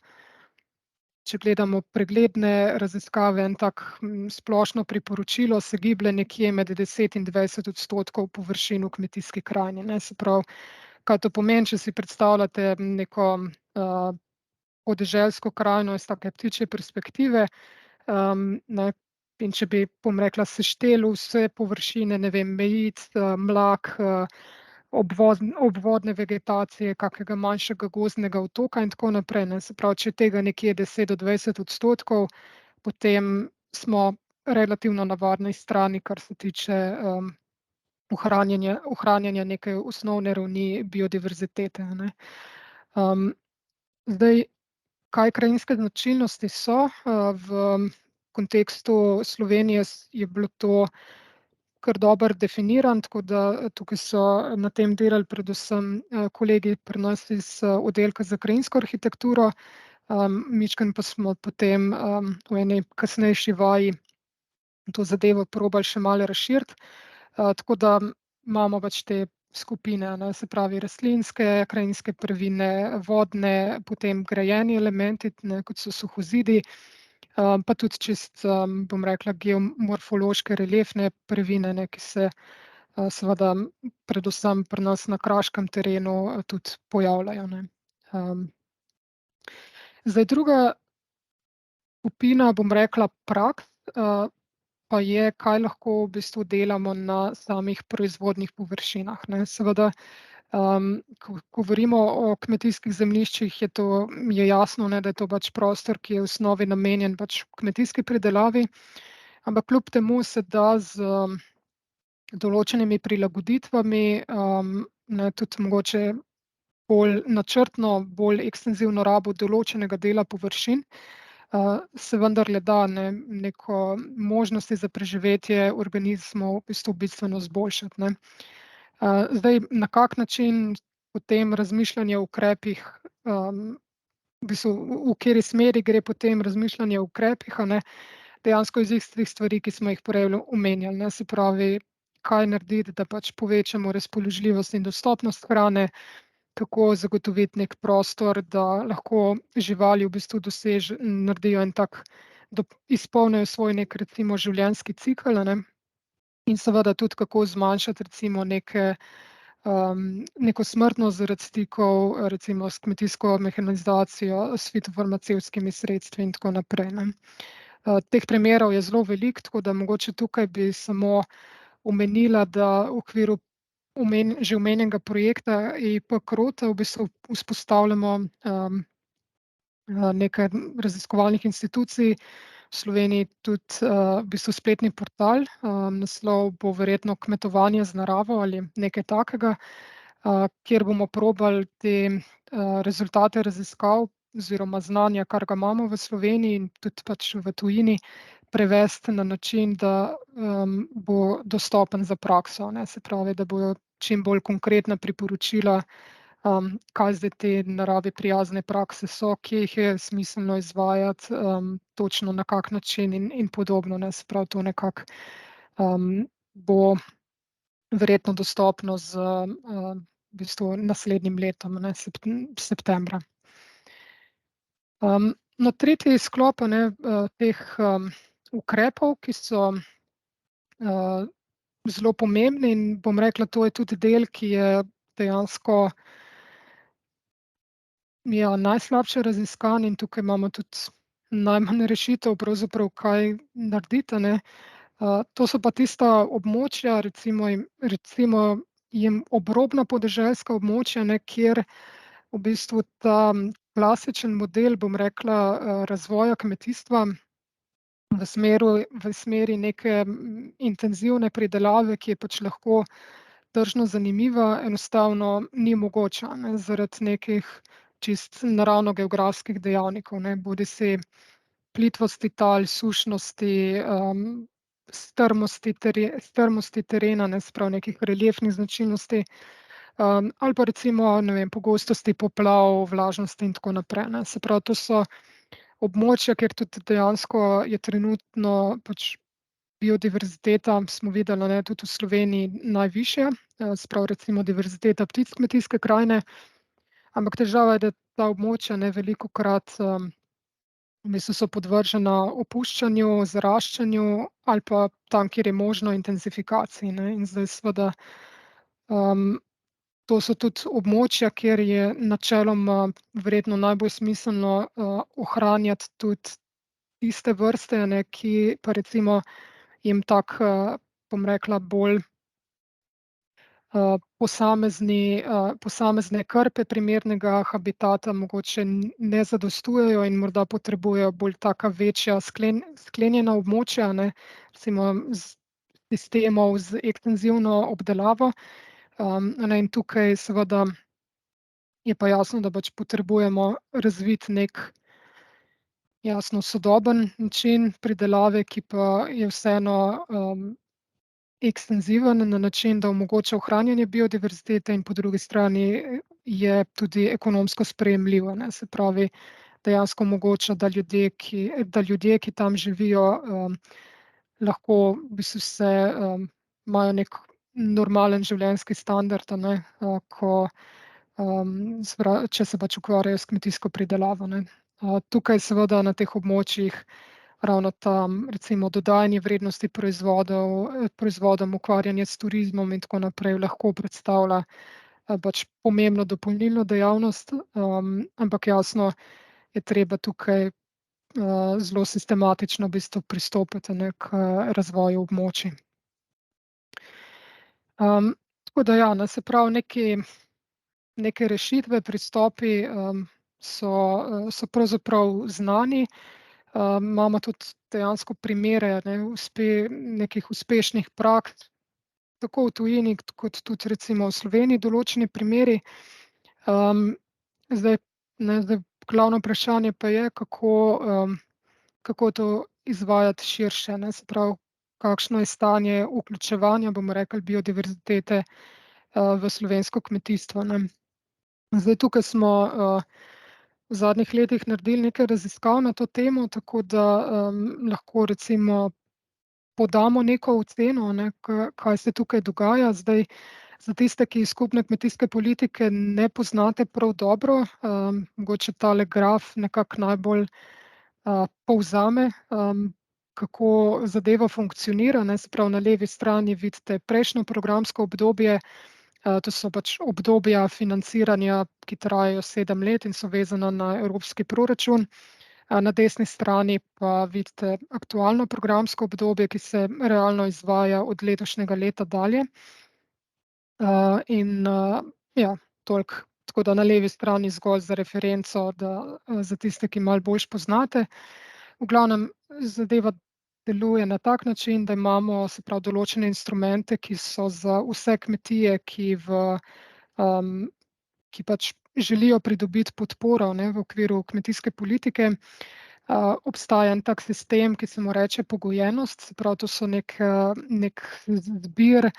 če gledamo pregledne raziskave, en tak splošno priporočilo se giblje nekje med 10 in 20% površin v kmetijski krajini, ne. Se pravi, kaj to pomeni, če si predstavljate neko podeželsko krajino iz take ptičje perspektive, ne, in če bi, bom rekla, sešteli vse površine, ne vem, mejic, mlak, obvodne vegetacije, kakega manjšega gozdnega otoka in tako naprej, ne. Se pravi, če je tega nekje 10 do 20%, potem smo relativno na varni strani, kar se tiče ohranjanja neke osnovne ravni biodiverzitete, a ne. Zdaj, kaj krajinske značilnosti so. V kontekstu Slovenije je bilo to kar dobro definiran, tako da tukaj so na tem delali predvsem kolegi pri nas iz oddelka za krajinsko arhitekturo. Mičken pa smo potem v eni kasnejši vaji to zadevo probali še malo razširiti. Tako da imamo pač te skupine, ne, se pravi rastlinske, krajinske prvine, vodne, potem grajeni elementi, ne, kot so suhozidi, pa tudi čist, bom rekla, geomorfološke reliefne prvine, ne, ki se seveda predvsem pri nas na kraškem terenu tudi pojavljajo, ne. Zdaj druga skupina, bom rekla, praks, pa je, kaj lahko v bistvu delamo na samih proizvodnih površinah, ne. Seveda, ko govorimo o kmetijskih zemljiščih, je jasno, ne, da je to pač prostor, ki je v osnovi namenjen pač kmetijski pridelavi, ampak kljub temu se da z določenimi prilagoditvami, ne, tudi mogoče bolj načrtno, bolj ekstenzivno rabo določenega dela površin, se vendarle da, ne, neko možnosti za preživetje organizmov v bistvu bistveno izboljšati, ne. Zdaj, na kak način potem razmišljanje o ukrepih, v bistvu v kateri smeri gre potem razmišljanje o ukrepih, a ne, dejansko iz istih stvari, ki smo jih prej omenjali, ne, se pravi, kaj narediti, da pač povečamo razpoložljivost in dostopnost hrane, kako zagotoviti nek prostor, da lahko živali v bistvu naredijo en tak, izpolnijo svoj nek recimo življenjski cikel, a ne. In seveda tudi, kako zmanjšati recimo neko smrtnost zaradi stikov, recimo s kmetijsko mehanizacijo, s fitofarmacevtskimi sredstvi in tako naprej, ne. Teh primerov je zelo veliko, tako da mogoče tukaj bi samo omenila, da v okviru že omenjenega projekta EIP-Krota v bistvu vzpostavljamo nekaj raziskovalnih institucij, v Sloveniji tudi v bistvu spletni portal, naslov bo verjetno Kmetovanje z naravo ali nekaj takega, kjer bomo probali te rezultate raziskav oziroma znanja, kar ga imamo v Sloveniji in tudi pač v tujini, prevesti na način, da bo dostopen za prakso, ne, se pravi, da bodo čim bolj konkretna priporočila, kaj zdaj te naravi prijazne prakse so, kje jih je smiselno izvajati, točno na kak način in podobno, ne, se pravi, to nekako bo verjetno dostopno z v bistvu naslednjim letom, ne, septembra. No, tretji sklop, a ne, teh ukrepov, ki so zelo pomembni, in bom rekla, to je tudi del, ki je dejansko najslabše raziskan in tukaj imamo tudi najmanj rešitev pravzaprav, kaj narediti, a ne. To so pa tista območja, recimo jim obrobna podeželska območja, ne, kjer v bistvu ta klasičen model, bom rekla, razvoja kmetijstva v smeri neke intenzivne pridelave, ki je pač lahko tržno zanimiva, enostavno ni mogoča, ne, zaradi nekih čisto naravno-geografskih dejavnikov, ne, bodisi plitvosti tal, sušnosti, strmosti terena, ne, se pravi nekih reliefnih značilnosti, ali pa recimo, ne vem, pogostosti poplav, vlažnosti in tako naprej, ne. Se pravi, to so območja, kjer tudi dejansko je trenutno pač biodiverziteta, smo videli, ne, tudi v Sloveniji najvišja, se pravi recimo diverziteta ptic kmetijske krajine, ampak težava je, da ta območja, ne, velikokrat v bistvu so podvržena opuščanju, zaraščanju ali pa tam, kjer je možno, intenzifikaciji, ne, in zdaj seveda to so tudi območja, kjer je načeloma verjetno najbolj smiselno ohranjati tudi tiste vrste, ne, ki pa recimo jim tak, bom rekla, bolj posamezne krpe primernega habitata mogoče ne zadostujejo in morda potrebujejo bolj taka večja sklenjena območja, ne, recimo s sistemov z ekstenzivno obdelavo, ne, in tukaj seveda je pa jasno, da pač potrebujemo razviti jasno sodoben način pridelave, ki pa je vseeno ekstenziven na način, da omogoča ohranjanje biodiverzitete in po drugi strani je tudi ekonomsko sprejemljiv, ne. Se pravi, dejansko omogoča, da ljudje, ki tam živijo, lahko v bistvu imajo nek normalen življenjski standard, a ne, če se pač ukvarjajo s kmetijsko pridelavo, ne. Tukaj seveda na teh območjih ravno tam recimo dodajanje vrednosti proizvodom, ukvarjanje s turizmom in tako naprej lahko predstavlja pač pomembno dopolnilno dejavnost, ampak jasno je treba tukaj zelo sistematično v bistvu pristopiti, ne, k razvoju območij. Tako da ja, ne, se pravi neke rešitve, pristopi so pravzaprav znani. Imamo tudi dejansko primere, ne, nekih uspešnih praks, tako v tujini kot tudi recimo v Sloveniji določeni primeri. Zdaj, glavno vprašanje pa je, kako to izvajati širše, ne, se pravi, kakšno je stanje vključevanja, bomo rekli, biodiverzitete v slovensko kmetijstvo, ne. Zdaj tukaj smo v zadnjih letih naredili nekaj raziskav na to temo, tako da lahko recimo podamo neko oceno, ne, kaj se tukaj dogaja. Zdaj, za tiste, ki skupne kmetijske politike ne poznate prav dobro, mogoče tale graf nekako najbolj povzame, kako zadeva funkcionira, ne. Se pravi, na levi strani vidite prejšnjo programsko obdobje, to so pač obdobja financiranja, ki trajajo 7 let in so vezana na evropski proračun. Na desni strani pa vidite aktualno programsko obdobje, ki se realno izvaja od letošnjega leta dalje. Ja, toliko. Tako da na levi strani zgolj za referenco, da za tiste, ki malo boljše poznate. V glavnem zadeva deluje na tak način, da imamo, se pravi, določene instrumente, ki so za vse kmetije, ki pač želijo pridobiti podporo, ne, v okviru kmetijske politike. Obstaja en tak sistem, ki se mu reče pogojenost, se pravi, to so nek zbir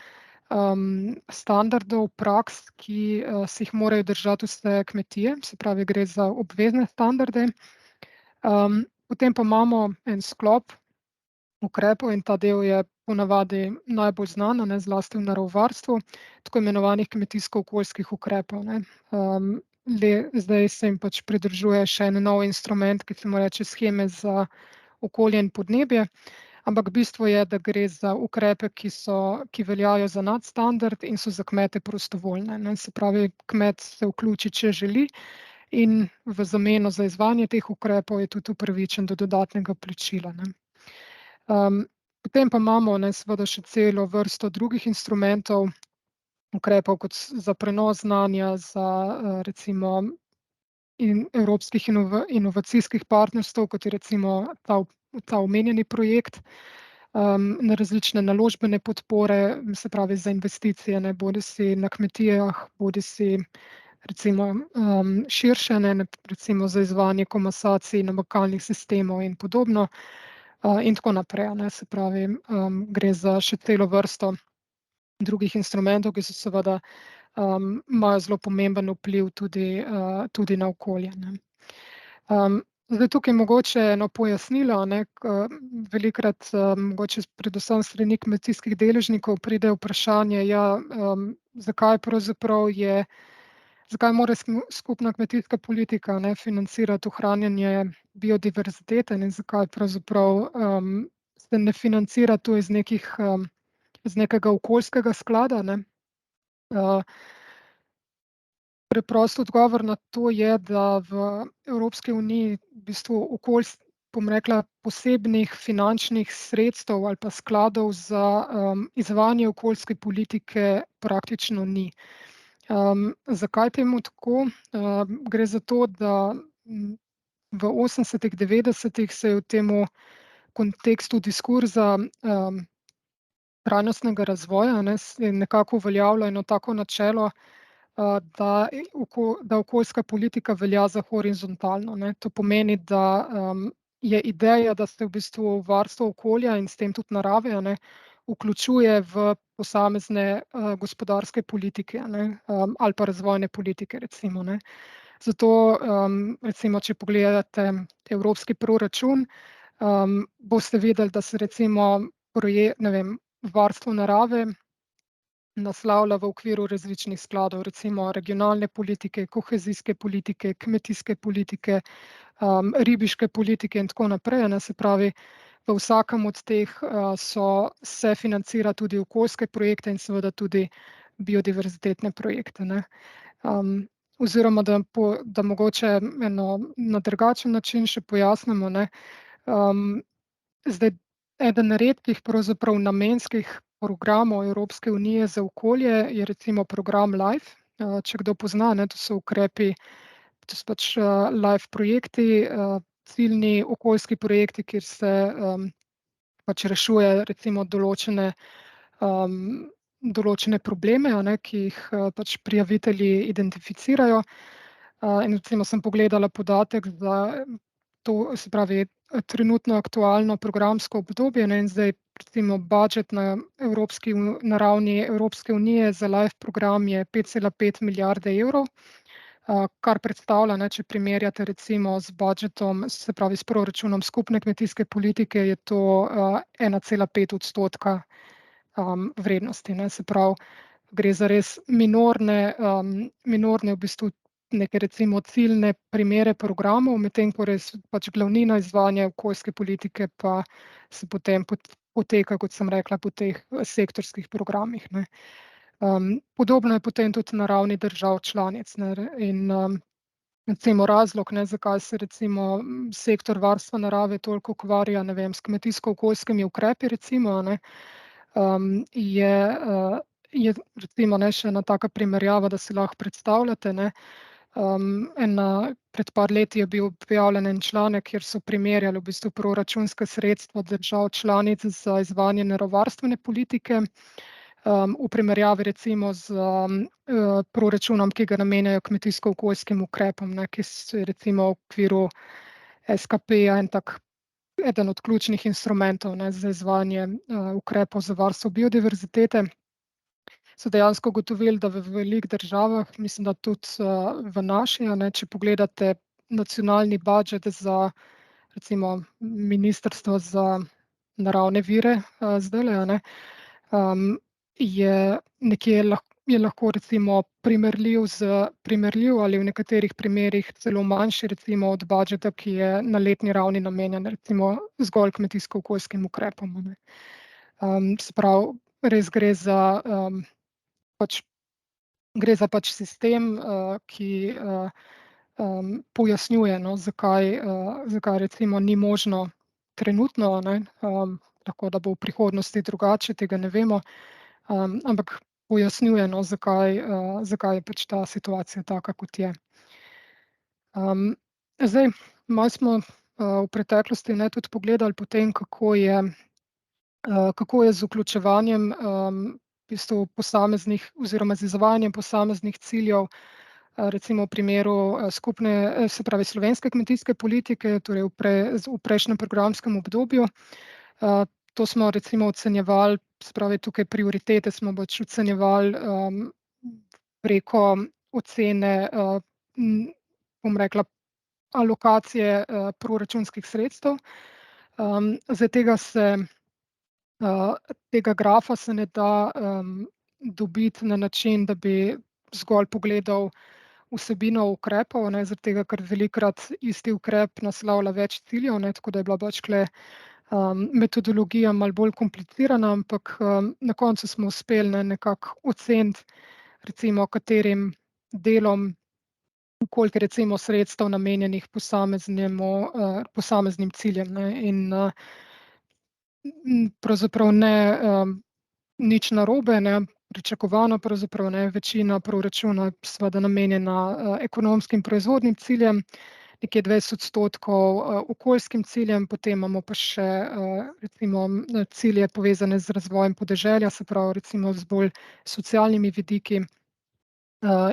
standardov, praks, ki se jih morajo držati vse kmetije, se pravi, gre za obvezne standarde. Potem pa imamo en sklop ukrepov in ta del je ponavadi najbolj znan, ne, zlasti v naravovarstvu, tako imenovanih kmetijsko-okoljskih ukrepov, ne. Zdaj se jim pač pridružuje še en nov instrument, ki se mu reče sheme za okolje in podnebje, ampak bistvo je, da gre za ukrepe, ki veljajo za nadstandard in so za kmete prostovoljne, ne. Se pravi, kmet se vključi, če želi, in v zameno za izvajanje teh ukrepov je tudi upravičen do dodatnega plačila, ne. Potem pa imamo, ne, seveda še celo vrsto drugih instrumentov, ukrepov kot za prenos znanja, za recimo evropskih inovacijskih partnerstev, kot je recimo ta omenjeni projekt, na različne naložbene podpore, se pravi za investicije, ne, bodisi na kmetijah, bodisi recimo širše, ne, recimo za izvajanje komasacij, namakalnih sistemov in podobno, in tako naprej, ne, se pravi, gre za še celo vrsto drugih instrumentov, ki so seveda imajo zelo pomemben vpliv tudi na okolje, ne. Zdaj tukaj mogoče eno pojasnilo, ne, velikokrat mogoče predvsem s strani kmetijskih deležnikov pride vprašanje, ja, zakaj mora skupna kmetijska politika, ne, financirati ohranjanje biodiverzitete in zakaj pravzaprav se ne financira to iz nekega okoljskega sklada, ne. Preprost odgovor na to je, da v Evropski uniji v bistvu bom rekla, posebnih finančnih sredstev ali pa skladov za izvajanje okoljske politike praktično ni. Zakaj temu tako? Gre za to, da v 80., 90. se je v temu kontekstu diskurza trajnostnega razvoja, ne, se je nekako uveljavilo eno tako načelo, da okoljska politika velja za horizontalno, ne. To pomeni, da je ideja, da se v bistvu varstvo okolja in s tem tudi narave, a ne, vključuje v posamezne gospodarske politike, a ne, ali pa razvojne politike, recimo, ne. Zato, recimo, če pogledate evropski proračun, boste videli, da se recimo ne vem, varstvo narave naslavlja v okviru različnih skladov, recimo regionalne politike, kohezijske politike, kmetijske politike, ribiške politike in tako naprej, ne. Se pravi, v vsakem od teh se financira tudi okoljske projekte in seveda tudi biodiverzitetne projekte, ne. Oziroma, da mogoče na drugačen način še pojasnimo, ne. Zdaj, eden redkih pravzaprav namenskih programov Evropske unije za okolje je recimo program LIFE. Če kdo pozna, ne, to so ukrepi, to so pač LIFE projekti, ciljni okoljski projekti, kjer se pač rešuje recimo določene probleme, a ne, ki jih pač prijavitelji identificirajo. In recimo sem pogledala podatek za to, se pravi, trenutno aktualno programsko obdobje, ne, in zdaj recimo budžet na ravni Evropske unije za LIFE program je 5,5 milijarde evrov, kar predstavlja, ne, če primerjate recimo z budžetom, se pravi s proračunom skupne kmetijske politike, je to 1,5 % vrednosti, ne. Se pravi, gre za res minorne v bistvu neke recimo ciljne primere programov, medtem ko res pač glavnina izvajanja okoljske politike pa se potem poteka, kot sem rekla, po teh sektorskih programih, ne. Podobno je potem tudi na ravni držav članic, ne, in recimo razlog, ne, zakaj se recimo sektor varstva narave toliko ukvarja, ne vem, s kmetijsko-okoljskimi ukrepi recimo, a ne, je recimo, ne, še ena taka primerjava, da si lahko predstavljate, ne. Pred par leti je bil objavljen en članek, kjer so primerjali v bistvu proračunska sredstva držav članic za izvajanje naravovarstvene politike, v primerjavi recimo z proračunom, ki ga namenjajo kmetijsko-okoljskim ukrepom, ne, ki se recimo v okviru SKP-ja eden od ključnih instrumentov, ne, za izvajanje ukrepov za varstvo biodiverzitete. So dejansko ugotovili, da v velikih državah, mislim, da tudi v naši, a ne, če pogledate nacionalni budžet za recimo Ministrstvo za naravne vire zdajle, a ne, je lahko recimo primerljiv ali v nekaterih primerih celo manjši recimo od budžeta, ki je na letni ravni namenjen recimo zgolj kmetijsko-okoljskim ukrepom, a ne. Se pravi, res gre za pač sistem, ki pojasnjuje, no, zakaj recimo ni možno trenutno, a ne, lahko da bo v prihodnosti drugače, tega ne vemo, ampak pojasnjuje, no, zakaj je pač ta situacija taka, kot je. Zdaj, malo smo v preteklosti, ne, tudi pogledali po tem, kako je z vključevanjem v bistvu posameznih oziroma z izvajanjem posameznih ciljev, recimo v primeru skupne, se pravi slovenske kmetijske politike, torej v prejšnjem programskem obdobju. To smo recimo ocenjevali, se pravi tukaj prioritete smo pač ocenjevali preko ocene, bom rekla, alokacije proračunskih sredstev. Zdaj tega grafa se ne da dobiti na način, da bi zgolj pogledal vsebino ukrepov, ne, zaradi tega, ker velikokrat isti ukrep naslavlja več ciljev, ne, tako da je bila pač tule metodologija malo bolj komplicirana, ampak na koncu smo uspeli, ne, nekako oceniti recimo katerim delom, koliko je recimo sredstev namenjenih posameznim ciljem, ne, in pravzaprav ne nič narobe, ne, pričakovano pravzaprav, ne, večina proračuna je seveda namenjena ekonomskim proizvodnim ciljem, nekje 20% okoljskim ciljem, potem imamo pa še recimo cilje povezane z razvojem podeželja, se pravi recimo z bolj socialnimi vidiki.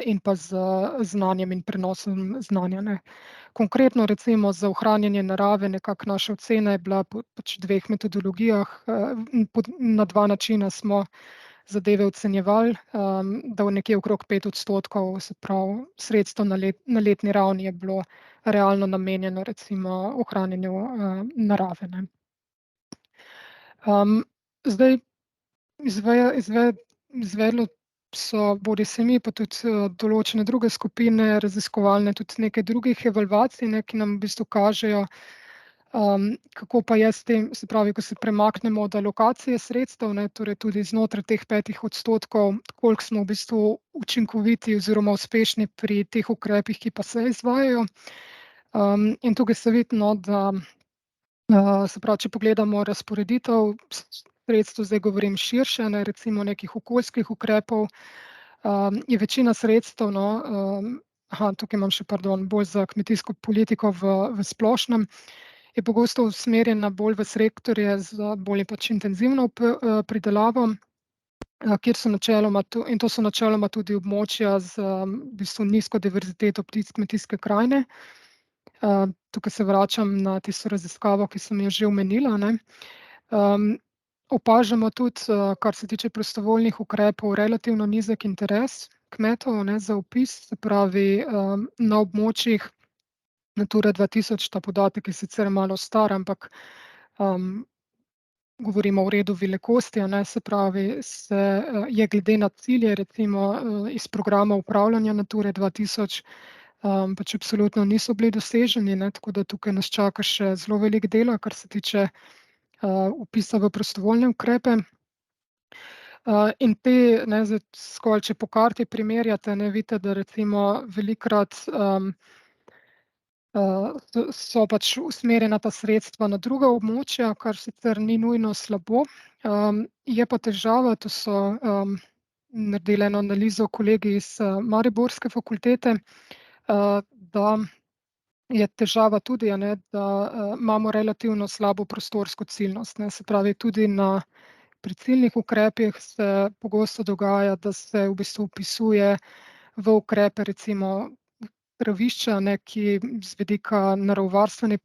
in pa z znanjem in prenosom znanja, ne. Konkretno recimo za ohranjanje narave nekako naša ocena je bila po pač 2 metodologijah, na 2 načina smo zadeve ocenjevali, da nekje okrog 5 %, se pravi sredstev na letni ravni je bilo realno namenjeno recimo ohranjanju, narave, ne. Zdaj izvedlo so bodisi mi pa tudi, določene druge skupine raziskovalne tudi nekaj drugih evalvacij, ne, ki nam v bistvu kažejo, kako pa je s tem, se pravi, ko se premaknemo od alokacije sredstev, ne, torej tudi znotraj teh 5 %, koliko smo v bistvu učinkoviti oziroma uspešni pri teh ukrepih, ki pa se izvajajo. In tukaj se vidi, no, da, se pravi, če pogledamo razporeditev sredstev, zdaj govorim širše, ne, recimo nekih okoljskih ukrepov, je večina sredstev, no, tukaj imam še, pardon, bolj za kmetijsko politiko v splošnem, je pogosto usmerjena bolj v sektorje z bolj pač intenzivno pridelavo, kjer so načeloma in to so načeloma tudi območja z, v bistvu nizko diverziteto ptic kmetijske krajine. Tukaj se vračam na tisto raziskavo, ki sem jo že omenila, ne. Opažamo tudi, kar se tiče prostovoljnih ukrepov, relativno nizek interes kmetov, ne, za vpis, se pravi, na območjih Nature 2000, ta podatek je sicer malo star, ampak, govorimo o redu velikosti, a ne, se pravi, je glede na cilje recimo, iz programa upravljanja Nature 2000, pač absolutno niso bili doseženi, ne, tako da tukaj nas čaka še zelo veliko dela, kar se tiče, vpisa v prostovoljne ukrepe. In te, ne, zdaj zgolj, če po karti primerjate, ne, vidite, da recimo velikokrat, so pač usmerjena ta sredstva na druga območja, kar sicer ni nujno slabo. Je pa težava, to so, naredili eno analizo kolegi iz, mariborske fakultete, da je težava tudi, a ne, da, imamo relativno slabo prostorsko ciljnost, ne, se pravi, tudi pri ciljnih ukrepih se pogosto dogaja, da se v bistvu vpisuje v ukrepe recimo travišča, ne, ki z vidika naravovarstvene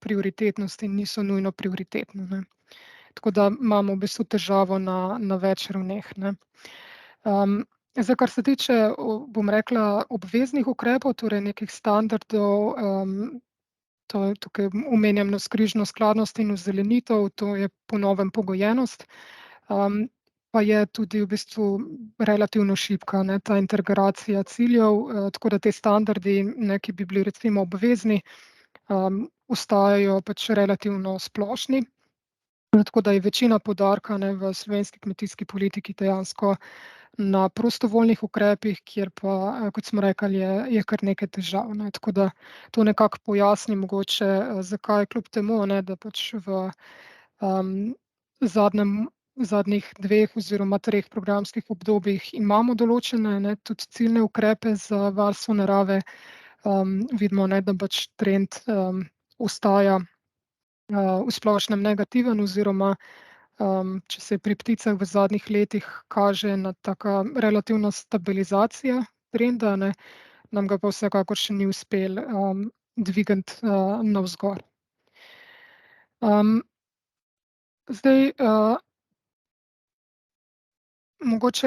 prioritetnosti niso nujno prioritetna, ne. Tako da imamo v bistvu težavo na več ravneh, ne. Zdaj, kar se tiče, bom rekla, obveznih ukrepov, torej nekih standardov, to je tukaj omenjam navzkrižno skladnost in ozelenitev, to je po novem pogojenost, pa je tudi v bistvu relativno šibka, ne, ta integracija ciljev, tako da ti standardi, ne, ki bi bili recimo obvezni, ostajajo pač relativno splošni. Tako da je večina poudarka, ne, v slovenski kmetijski politiki dejansko na prostovoljnih ukrepih, kjer pa, kot smo rekli, je kar nekaj težav, ne, tako da to nekako pojasni mogoče, zakaj kljub temu, a ne, da pač v, zadnjih 2 oziroma 3 programskih obdobjih imamo določene, ne, tudi ciljne ukrepe za varstvo narave, vidimo, ne, da pač trend, ostaja, v splošnem negativen oziroma, če se pri pticah v zadnjih letih kaže ena taka relativna stabilizacija trenda, ne, nam ga pa vsekakor še ni uspelo, dvigniti, navzgor. Zdaj, mogoče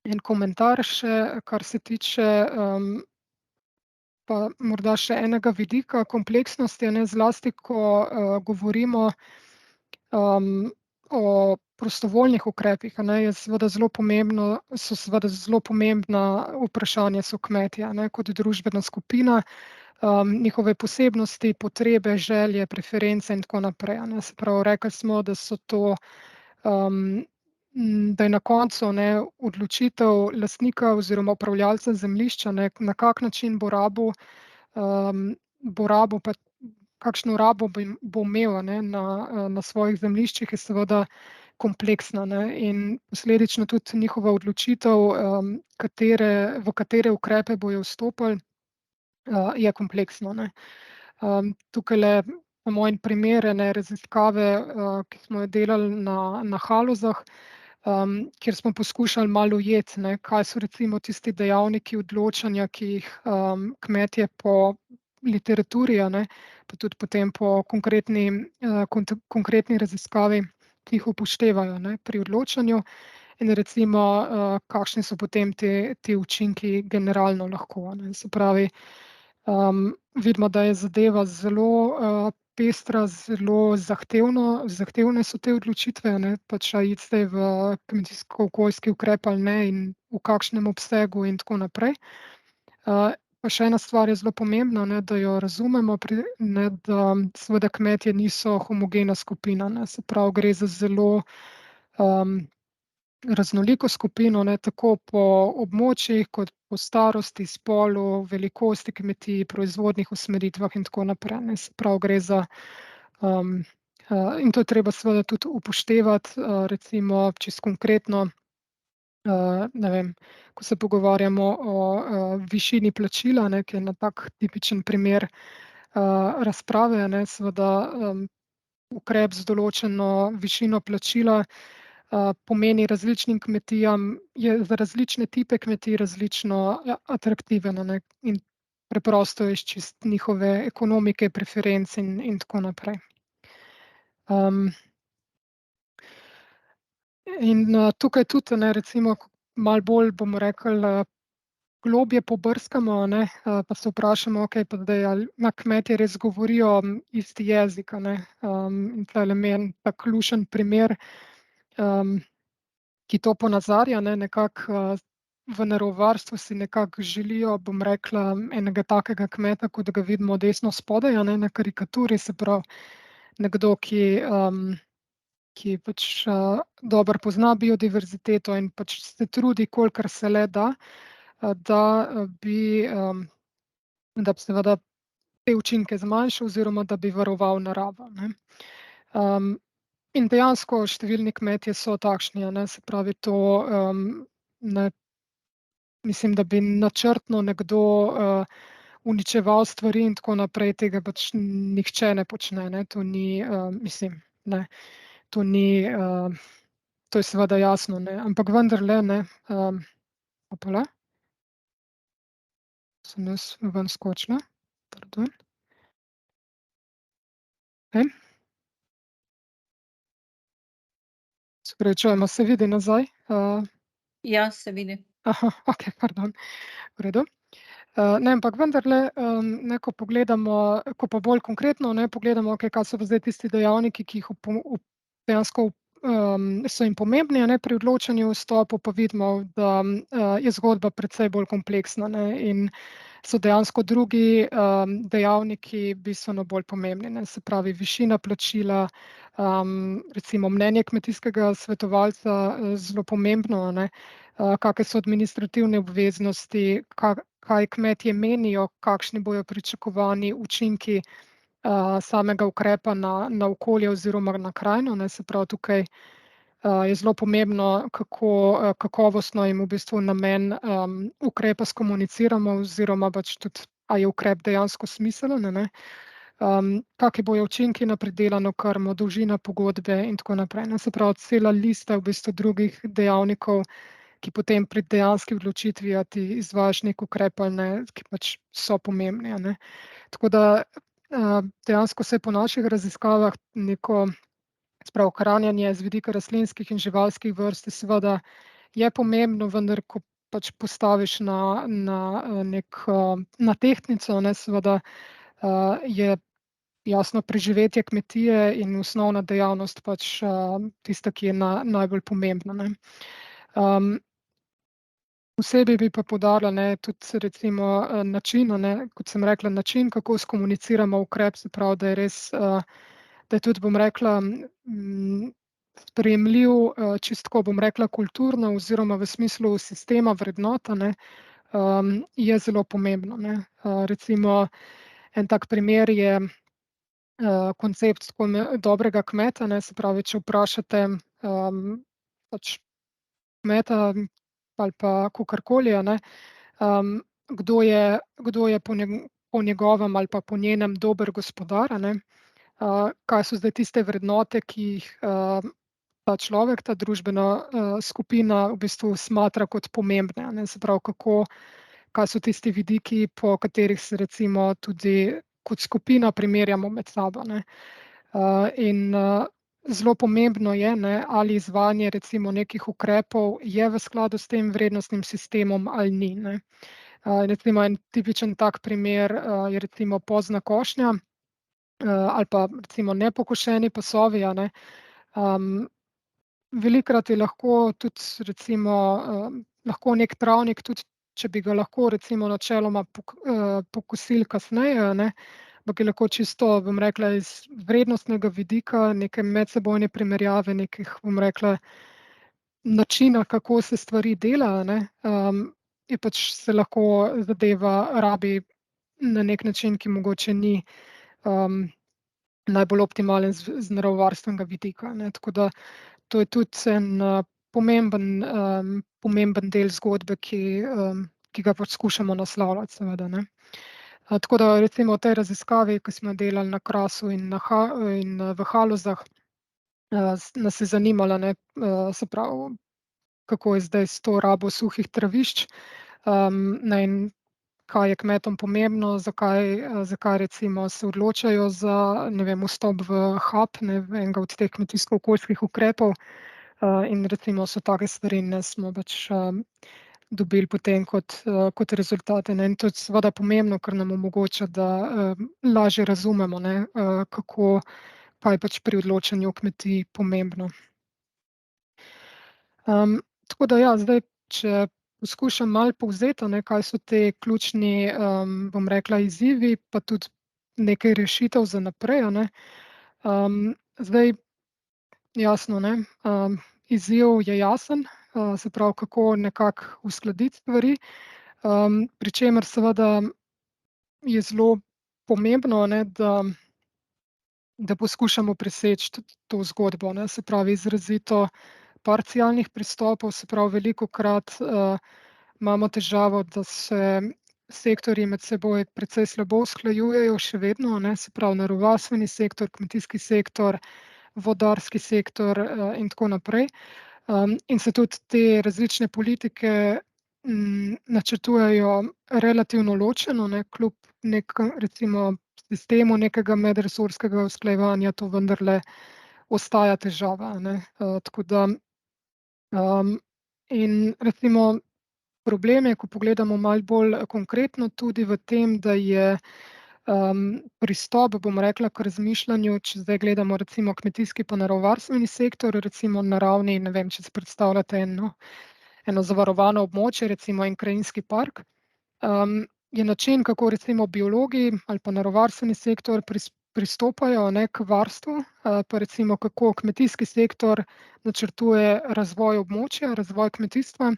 en komentar še, kar se tiče, pa morda še enega vidika kompleksnosti, a ne, zlasti ko, govorimo, o prostovoljnih ukrepih, a ne, so seveda zelo pomembna vprašanja so kmetje, a ne, kot družbena skupina, njihove posebnosti, potrebe, želje, preference in tako naprej, a ne. Se pravi, rekli smo, da so to, da je na koncu, ne, odločitev lastnika oziroma upravljavca zemljišča, ne, na kak način bo rabil, kakšno rabo bo imel, a ne, na svojih zemljiščih, je seveda kompleksna, ne, in posledično tudi njihova odločitev, v katere ukrepe bojo vstopali, je kompleksna, ne. Tukajle imamo en primer ene raziskave, ki smo jo delali na Halozah, kjer smo poskušali malo ujeti, ne, kaj so recimo tisti dejavniki odločanja, ki jih kmetje po literaturi, a ne, pa tudi potem po konkretni raziskavi, ki jih upoštevajo, ne, pri odločanju, in recimo kakšni so potem ti učinki generalno lahko, a ne. Se pravi, vidimo, da je zadeva zelo pestra, zelo zahtevne so te odločitve, a ne, pač a iti zdaj v kmetijsko-okoljski ukrep ali ne in v kakšnem obsegu in tako naprej. Pa še ena stvar je zelo pomembna, ne, da jo razumemo, ne, da seveda kmetje niso homogena skupina, ne, se pravi, gre za zelo raznoliko skupino, ne, tako po območjih kot po starosti, spolu, velikosti kmetij, proizvodnih usmeritvah in tako naprej, ne. Se pravi, gre za in to je treba seveda tudi upoštevati, recimo čisto konkretno, ne vem, ko se pogovarjamo o višini plačila, ne, ki je en tak tipičen primer razprave, a ne, seveda ukrep z določeno višino plačila pomeni različnim kmetijam, je za različne tipe kmetij različno atraktiven, a ne, in preprosto iz čisto njihove ekonomike, preferenc in tako naprej. In tukaj tudi, ne, recimo malo bolj, bomo rekli, globlje pobrskamo, a ne, pa se vprašamo, okej, pa zdaj ali kmetje res govorijo isti jezik, a ne. In tulele mi je en tak lušten primer, ki to ponazarja, ne, nekako v naravovarstvu si nekako želijo, bom rekla, enega takega kmeta, kot ga vidimo desno spodaj, a ne, na karikaturi, se pravi, nekdo, ki pač dobro pozna biodiverziteto in pač se trudi, kolikor se le da, da bi seveda te učinke zmanjšal oziroma da bi varoval naravo, ne. In dejansko številni kmetje so takšni, a ne, se pravi, to ne, mislim, da bi načrtno nekdo uničeval stvari in tako naprej, tega pač nihče ne počne, ne, to ni, mislim, ne, to ni, to je seveda jasno, ne, ampak vendarle, ne, opala, sem jaz ven skočila, pardon. Okej, se opravičujem, a se vidi nazaj? Ja, se vidi. Aha, okej, pardon, v redu. Ne, ampak vendarle, ne, ko pogledamo, ko pa bolj konkretno, ne, pogledamo, okej, kaj so pa zdaj tisti dejavniki, ki jih dejansko so jim pomembni, a ne, pri odločanju o vstopu, pa vidimo, da je zgodba precej bolj kompleksna, ne, in so dejansko drugi dejavniki bistveno bolj pomembni, ne, se pravi, višina plačila, recimo mnenje kmetijskega svetovalca, zelo pomembno, a ne, kake so administrativne obveznosti, kaj kmetje menijo, kakšni bojo pričakovani učinki samega ukrepa na okolje oziroma na krajino, ne, se pravi, tukaj je zelo pomembno, kako kakovostno jim v bistvu namen ukrepa skomuniciramo oziroma pač tudi, a je ukrep dejansko smiseln, a ne. Kaki bojo učinki na pridelano krmo, dolžina pogodbe in tako naprej, ne, se pravi, cela lista v bistvu drugih dejavnikov, ki potem pri dejanski odločitvi, a ti izvajaš neki ukrep ali ne, ki pač so pomembni, a ne. Tako da dejansko se po naših raziskavah neko, se pravi, ohranjanje z vidika rastlinskih in živalskih vrst seveda je pomembno, vendar ko pač postaviš na tehtnico, ne, seveda je jasno preživetje kmetije in osnovna dejavnost pač tista, ki je najbolj pomembna, ne. Posebej bi pa poudarila, ne, tudi recimo način, a ne, kot sem rekla, način, kako skomuniciramo ukrep, se pravi, da je res, da je tudi, bom rekla, sprejemljiv, čisto tako, bom rekla, kulturno oziroma v smislu sistema vrednot, a ne, je zelo pomembno, ne. Recimo en tak primer je koncept tako dobrega kmeta, ne, se pravi, če vprašate pač kmeta ali pa kakorkoli, a ne, kdo je po njegovem ali pa po njenem dober gospodar, a ne, kaj so zdaj tiste vrednote, ki jih ta človek, ta družbena, skupina v bistvu smatra kot pomembne, a ne. Se pravi, kaj so tisti vidiki, po katerih se recimo tudi kot skupina primerjamo med sabo, ne. Zelo pomembno je, ne, ali izvajanje recimo nekih ukrepov je v skladu s tem vrednostnim sistemom ali ni, ne. Recimo en tipičen tak primer, je recimo pozna košnja, ali pa recimo nepokošeni pasovi, a ne. Velikokrat je lahko tudi recimo, lahko neki travnik, tudi če bi ga lahko recimo načeloma pokosili kasneje, a ne, ampak je lahko čisto, bom rekla, iz vrednostnega vidika neke medsebojne primerjave nekih, bom rekla, načina, kako se stvari dela, a ne, je pač se lahko zadeva rabi na neki način, ki mogoče ni, najbolj optimalen z naravovarstvenega vidika, ne. Tako da to je tudi en, pomemben del zgodbe, ki ga pač skušamo naslavljati seveda, ne. Tako da recimo v tej raziskavi, ki smo jo delali na Krasu in v Halozah, nas je zanimalo, ne, se pravi, kako je zdaj s to rabo suhih travišč, ne, in kaj je kmetom pomembno, zakaj recimo se odločajo za, ne vem, vstop v HAP, ne, v enega od teh kmetijsko-okoljskih ukrepov. In recimo so take stvari, ne, smo pač, dobili potem kot rezultate, ne, in to je seveda pomembno, ker nam omogoča, da, lažje razumemo, ne, kaj je pač pri odločanju o kmetiji pomembno. Tako da ja, zdaj, če poskušam malo povzeti, a ne, kaj so ti ključni, bom rekla, izzivi, pa tudi nekaj rešitev za naprej, a ne. Zdaj jasno, ne, izziv je jasen, se pravi, kako nekako uskladiti stvari, pri čemer seveda je zelo pomembno, a ne, da poskušamo preseči tudi to zgodbo, ne, se pravi, izrazito parcialnih pristopov, se pravi, velikokrat, imamo težavo, da se sektorji med seboj precej slabo usklajujejo še vedno, a ne, se pravi, naravovarstveni sektor, kmetijski sektor, vodarski sektor, in tako naprej. In se tudi te različne politike, načrtujejo relativno ločeno, ne, kljub recimo sistemu nekega medresorskega usklajevanja to vendarle ostaja težava, a ne. Tako da, in recimo problem je, ko pogledamo malo bolj konkretno, tudi v tem, da je, pristop, bom rekla, k razmišljanju, če zdaj gledamo recimo kmetijski pa naravovarstveni sektor, recimo na ravni, ne vem, če si predstavljate eno zavarovano območje, recimo en krajinski park, je način, kako recimo biologi ali pa naravovarstveni sektor pristopajo, ne, k varstvu, pa recimo kako kmetijski sektor načrtuje razvoj območja, razvoj kmetijstva,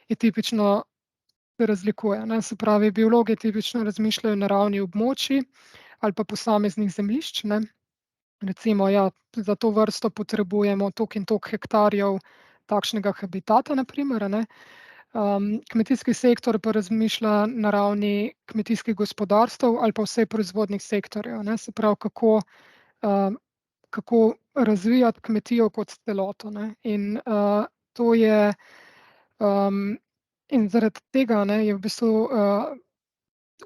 je tipično se razlikuje, ne. Se pravi, biologi tipično razmišljajo na ravni območij ali pa posameznih zemljišč, ne. Recimo, ja, za to vrsto potrebujemo toliko in toliko hektarjev takšnega habitata na primer, a ne. Kmetijski sektor pa razmišlja na ravni kmetijskih gospodarstev ali pa vsaj proizvodnih sektorjev, ne, se pravi, kako razvijati kmetijo kot celoto, ne. To je, in zaradi tega, ne, je v bistvu,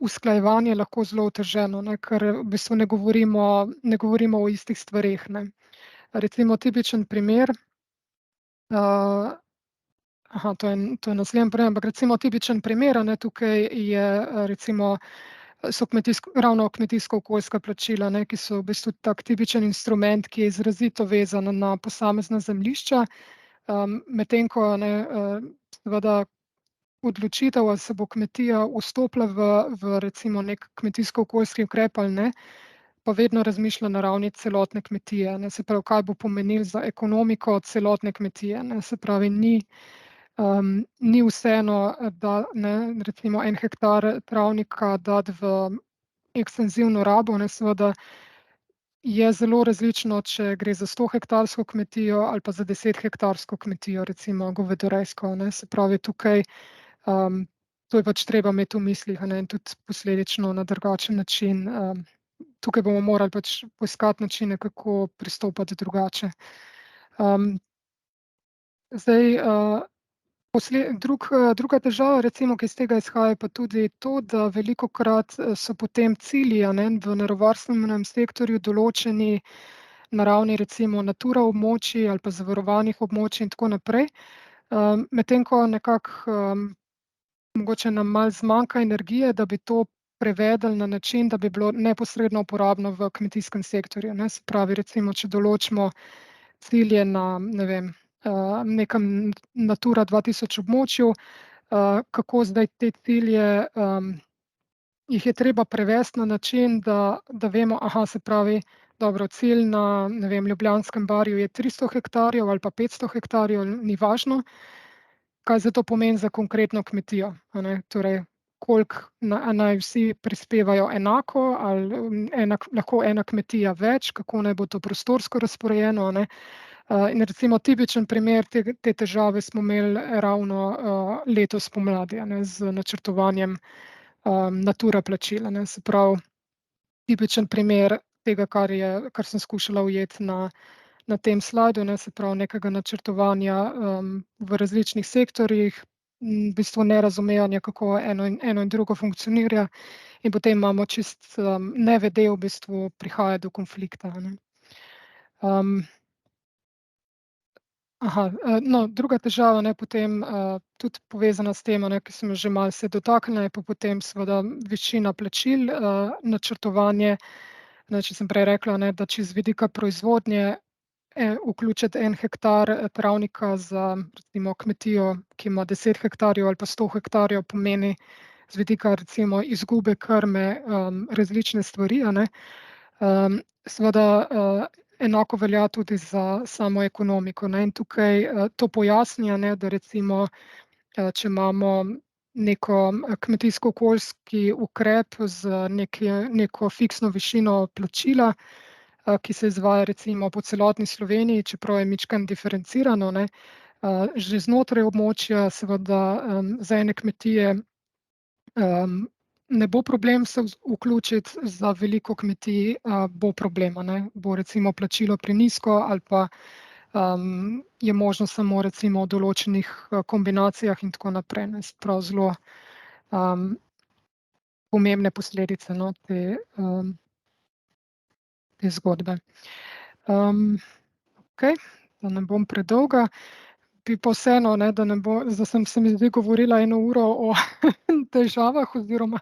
usklajevanje lahko zelo oteženo, ne, ker v bistvu ne govorimo o istih stvareh, ne. Recimo tipičen primer, to je naslednji problem, ampak recimo tipičen primer, a ne, tukaj je, recimo so ravno kmetijsko-okoljska plačila, ne, ki so v bistvu tak tipičen instrument, ki je izrazito vezan na posamezna zemljišča, medtem ko, ne, seveda odločitev, ali se bo kmetija vstopila v recimo neki kmetijsko-okoljski ukrep ali ne, pa vedno razmišlja na ravni celotne kmetije, ne, se pravi, kaj bo pomenilo za ekonomiko celotne kmetije, ne, se pravi, ni vseeno, da, ne, recimo en hektar travnika dati v ekstenzivno rabo, ne, seveda je zelo različno, če gre za 100-hektarsko kmetijo ali pa za 10-hektarsko kmetijo, recimo govedorejsko, ne, se pravi, tukaj, to je pač treba imeti v mislih, a ne, in tudi posledično na drugačen način, tukaj bomo morali pač poiskati načine, kako pristopati drugače. Zdaj, druga težava, recimo, ki iz tega izhaja, pa tudi to, da velikokrat so potem cilji, a ne, v naravovarstvenem sektorju določeni na ravni recimo Natura območij ali pa zavarovanih območij in tako naprej. Medtem ko nekako mogoče nam malo zmanjka energije, da bi to prevedli na način, da bi bilo neposredno uporabno v kmetijskem sektorju, ne. Se pravi, recimo, če določimo cilje na, ne vem, nekem Natura 2000 območju, kako zdaj te cilje, jih je treba prevesti na način, da vemo, se pravi, dobro, cilj na, ne vem, Ljubljanskem barju je 300 hektarjev ali pa 500 hektarjev, ni važno, kaj zdaj to pomeni za konkretno kmetijo, a ne. Torej, koliko a naj vsi prispevajo enako ali, lahko ena kmetija več, kako naj bo to prostorsko razporejeno, a ne. In recimo tipičen primer te težave smo imeli ravno, letos spomladi, a ne, z načrtovanjem, Natura plačil, a ne. Se pravi, tipičen primer tega, kar sem skušala ujeti na tem slajdu, ne, se pravi, nekega načrtovanja, v različnih sektorjih, v bistvu nerazumevanja, kako eno in drugo funkcionira, in potem imamo čisto, nevede v bistvu prihaja do konflikta, a ne. No, druga težava, ne, potem, tudi povezana s tem, a ne, ki sem jo že malo se dotaknila, je pa potem seveda višina plačil, načrtovanje, ne, če sem prej rekla, ne, da če z vidika proizvodnje, vključiti 1 hektar travnika za recimo kmetijo, ki ima 10 hektarjev ali pa 100 hektarjev, pomeni z vidika recimo izgube krme, različne stvari, a ne. Seveda, enako velja tudi za samo ekonomiko, ne, in tukaj, to pojasni, a ne, da recimo, če imamo neko kmetijsko-okoljski ukrep z neko fiksno višino plačila, ki se izvaja recimo po celotni Sloveniji, čeprav je majčkeno diferencirano, ne, že znotraj območja seveda, za ene kmetije, ne bo problem se vključiti, za veliko kmetij, bo problem, a ne. Bo recimo plačilo prenizko ali pa, je možno samo recimo v določenih, kombinacijah in tako naprej, ne. Se pravi, zelo, pomembne posledice, no, te zgodbe. Okej, da ne bom predolga, bi pa vseeno, ne, da ne bo, zdaj sem, se mi zdi, govorila 1 uro o težavah oziroma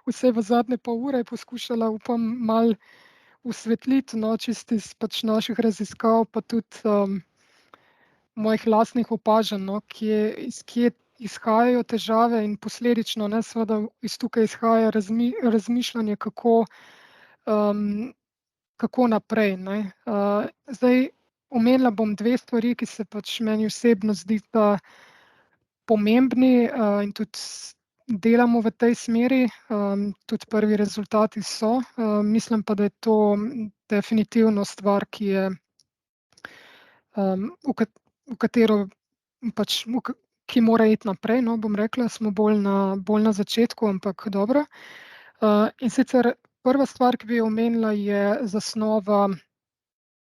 vsaj v zadnje pol ure poskušala, upam, malo osvetliti, no, čisto iz pač naših raziskav pa tudi, mojih lastnih opažanj, no, iz kje izhajajo težave in posledično, ne, seveda iz tukaj izhaja razmišljanje, kako, kako naprej, ne. Zdaj omenila bom 2 stvari, ki se pač meni osebno zdita pomembni, in tudi delamo v tej smeri, tudi prvi rezultati so, mislim pa, da je to definitivno stvar, ki je, v katero pač ki mora iti naprej, no, bom rekla, smo bolj na začetku, ampak dobro. In sicer prva stvar, ki bi jo omenila, je zasnova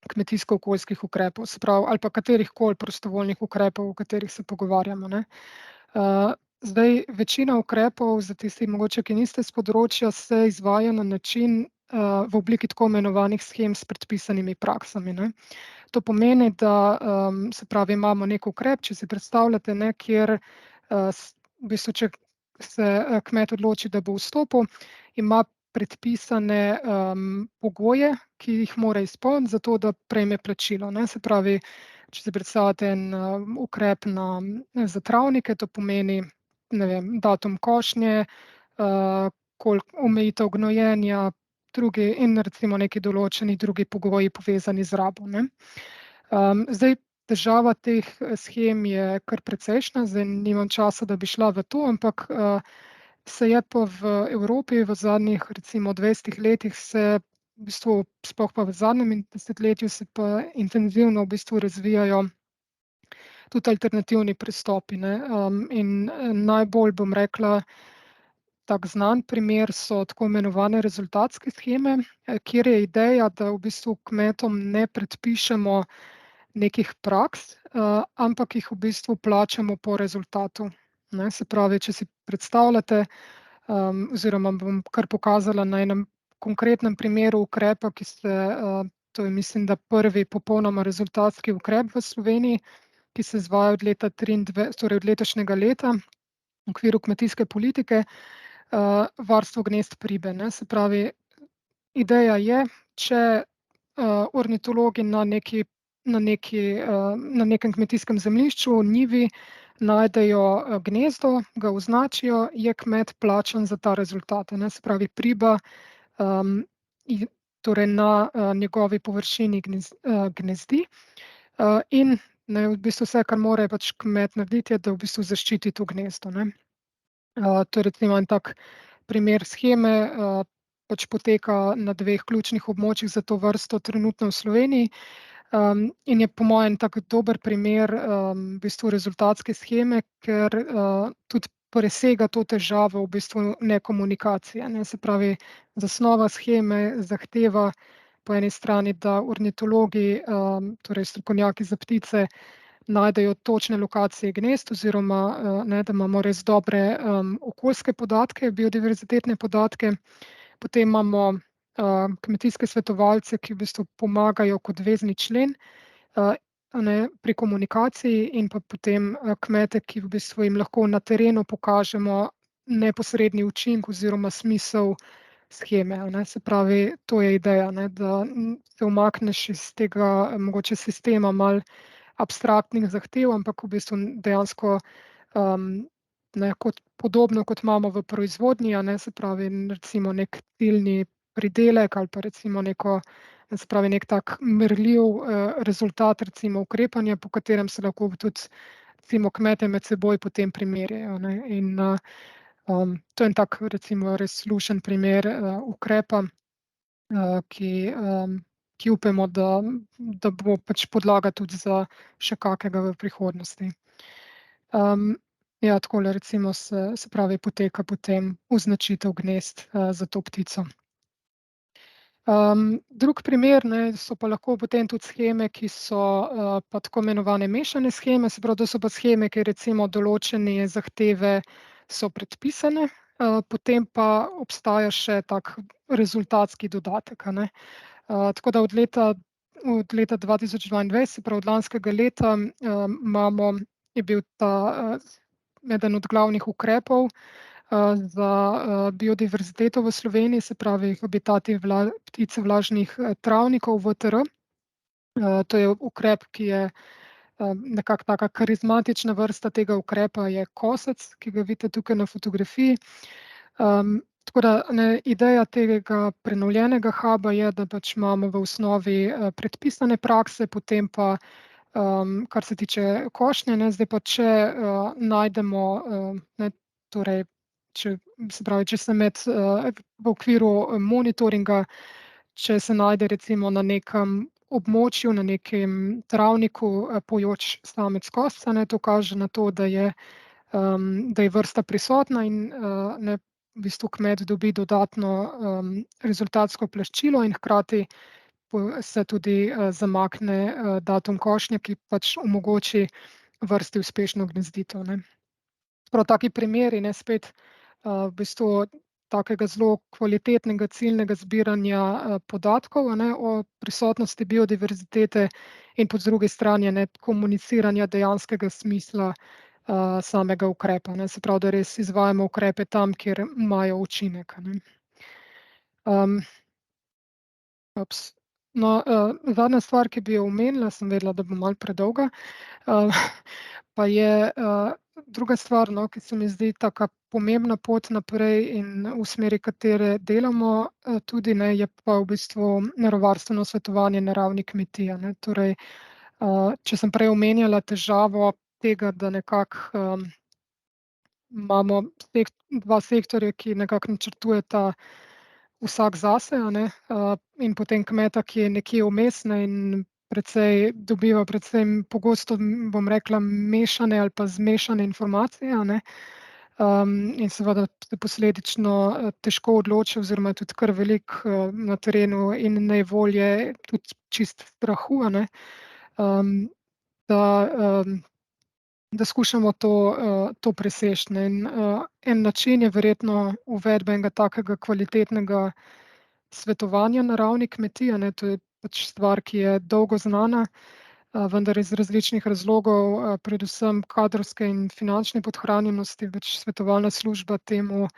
kmetijsko-okoljskih ukrepov, se pravi, ali pa katerihkoli prostovoljnih ukrepov, o katerih se pogovarjamo, ne. Zdaj večina ukrepov za tiste mogoče, ki niste s področja, se izvaja na način, v obliki tako imenovanih shem s predpisanimi praksami, ne. To pomeni, da, se pravi, imamo neki ukrep, če si predstavljate, ne, kjer, v bistvu, če se, kmet odloči, da bo vstopil, ima predpisane, pogoje, ki jih mora izpolniti zato, da prejme plačilo, ne. Se pravi, če si predstavljate en, ukrep za travnike, to pomeni, ne vem, datum košnje, omejitev gnojenja, drugi in recimo neki določeni drugi pogoji, povezani z rabo, ne. Zdaj težava teh shem je kar precejšnja, zdaj nimam časa, da bi šla v to, ampak, se je pa v Evropi v zadnjih recimo 20 letih se v bistvu, sploh pa v zadnjem desetletju, se pa intenzivno v bistvu razvijajo tudi alternativni pristopi, ne, in, najbolj, bom rekla, tak znan primer so tako imenovane rezultatske sheme, kjer je ideja, da v bistvu kmetom ne predpišemo nekih praks, ampak jih v bistvu plačamo po rezultatu, ne. Se pravi, če si predstavljate, oziroma bom kar pokazala na enem konkretnem primeru ukrepa, to je mislim, da prvi popolnoma rezultatski ukrep v Sloveniji, ki se izvaja od leta torej od letošnjega leta v okviru kmetijske politike, varstvo gnezd pribe, ne. Se pravi, ideja je, če, ornitologi na nekem kmetijskem zemljišču, njivi najdejo, gnezdo, ga označijo, je kmet plačan za ta rezultat, a ne. Se pravi, priba, torej na, njegovi površini gnezdi, in ne, v bistvu vse, kar mora pač kmet narediti, je, da v bistvu zaščiti to gnezdo, ne. To je recimo en tak primer sheme, pač poteka na 2 ključnih območjih za to vrsto trenutno v Sloveniji, in je po mojem tak dober primer, v bistvu rezultatske sheme, ker, tudi presega to težavo v bistvu nekomunikacije, ne. Se pravi, zasnova sheme zahteva po eni strani, da ornitologi, torej strokovnjaki za ptice, najdejo točne lokacije gnezd oziroma, ne, da imamo res dobre, okoljske podatke, biodiverzitetne podatke. Potem imamo, kmetijske svetovalce, ki v bistvu pomagajo kot vezni člen, a ne, pri komunikaciji, in pa potem, kmete, ki v bistvu jim lahko na terenu pokažemo neposredni učinek oziroma smisel sheme, a ne. Se pravi, to je ideja, ne, da, se umakneš iz tega mogoče sistema malo abstraktnih zahtev, ampak v bistvu dejansko, ne, podobno kot imamo v proizvodnji, a ne, se pravi, recimo neki ciljni pridelek ali pa recimo se pravi, neki tak merljiv, rezultat recimo ukrepanja, po katerem se lahko tudi recimo kmetje med seboj potem primerjajo, ne, in, to je en tak recimo res lušten primer, ukrepa, ki, ki upajmo, da bo pač podlaga tudi za še kakega v prihodnosti. Ja, takole recimo se pravi, poteka potem označitev gnezd, za to ptico. Drug primer, ne, so pa lahko potem tudi sheme, ki so, pa tako imenovane mešane sheme, se pravi, to so pa sheme, kjer recimo določene zahteve so predpisane, potem pa obstaja še tak rezultatski dodatek, a ne. Tako da od leta 2022, se pravi od lanskega leta, je bil ta, eden od glavnih ukrepov, za, biodiverziteto v Sloveniji, se pravi habitati ptic vlažnih, travnikov, VTR. To je ukrep, ki je, nekako taka karizmatična vrsta tega ukrepa je kosec, ki ga vidite tukaj na fotografiji. Tako da, ne, ideja tega prenovljenega huba je, da pač imamo v osnovi, predpisane prakse, potem pa, kar se tiče košnje, ne, zdaj pa če, najdemo, ne, torej se pravi, če se v okviru monitoringa, če se najde recimo na nekem območju, na nekem travniku, pojoč samec kosca, ne, to kaže na to, da je vrsta prisotna in, ne, v bistvu kmet dobi dodatno, rezultatsko plačilo in hkrati se tudi, zamakne, datum košnje, ki pač omogoči vrsti uspešno gnezditev, ne. Prav taki primeri, ne, spet, v bistvu takega zelo kvalitetnega ciljnega zbiranja, podatkov, a ne, o prisotnosti biodiverzitete in po drugi strani, ne, komuniciranja dejanskega smisla, samega ukrepa, ne, se pravi, da res izvajamo ukrepe tam, kjer imajo učinek, a ne. No, zadnja stvar, ki bi jo omenila, sem vedela, da bo malo predolga, pa je, druga stvar, no, ki se mi zdi taka pomembna pot naprej in v smeri katere delamo, tudi, ne, je pa v bistvu naravovarstveno svetovanje na ravni kmetije, ne. Torej, če sem prej omenjala težavo tega, da nekako, imamo dva sektorja, ki nekako načrtujeta vsak zase, a ne, in potem kmeta, ki je nekje vmes, ne, in dobiva precej pogosto, bom rekla, mešane ali pa zmešane informacije, a ne. In seveda se posledično, težko odloči oziroma je tudi kar veliko, na terenu in nejevolje, tudi čisto strahu, a ne. da, da skušamo to preseči, ne. In, en način je verjetno uvedba enega takega kvalitetnega svetovanja na ravni kmetije, ne. To je pač stvar, ki je dolgo znana, vendar iz različnih razlogov, predvsem kadrovske in finančne podhranjenosti, pač svetovalna služba temu,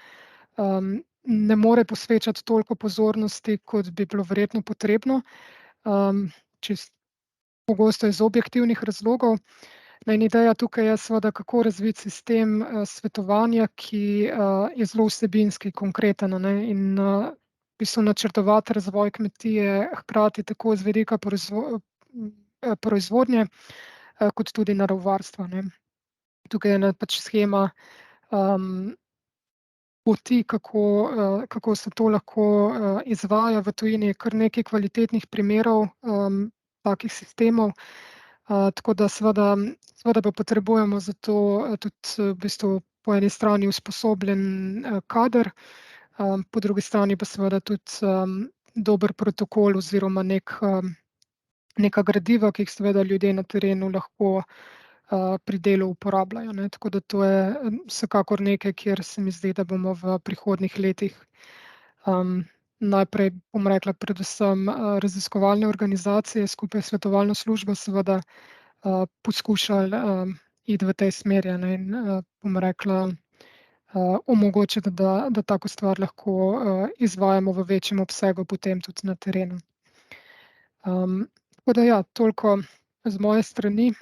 ne more posvečati toliko pozornosti, kot bi bilo verjetno potrebno, čisto pogosto iz objektivnih razlogov. No, in ideja tukaj je seveda, kako razviti sistem, svetovanja, ki, je zelo vsebinski, konkreten, a ne, in, v bistvu načrtovati razvoj kmetije hkrati tako z vidika proizvodnje, kot tudi naravovarstva, ne. Tukaj je ena pač shema, poti, kako se to lahko, izvaja v tujini, je kar nekaj kvalitetnih primerov, takih sistemov. Tako da seveda pa potrebujemo za to, tudi v bistvu po eni strani usposobljen, kader, po drugi strani pa seveda tudi, dober protokol oziroma neka gradiva, ki jih seveda ljudje na terenu lahko, pri delu uporabljajo, ne. Tako da to je, vsekakor nekaj, kjer se mi zdi, da bomo v prihodnjih letih, najprej, bom rekla, predvsem, raziskovalne organizacije skupaj s svetovalno službo seveda, poskušali, iti v tej smeri, a ne, in, bom rekla, omogočiti, da tako stvar lahko, izvajamo v večjem obsegu potem tudi na terenu. Tako da ja, toliko z moje strani.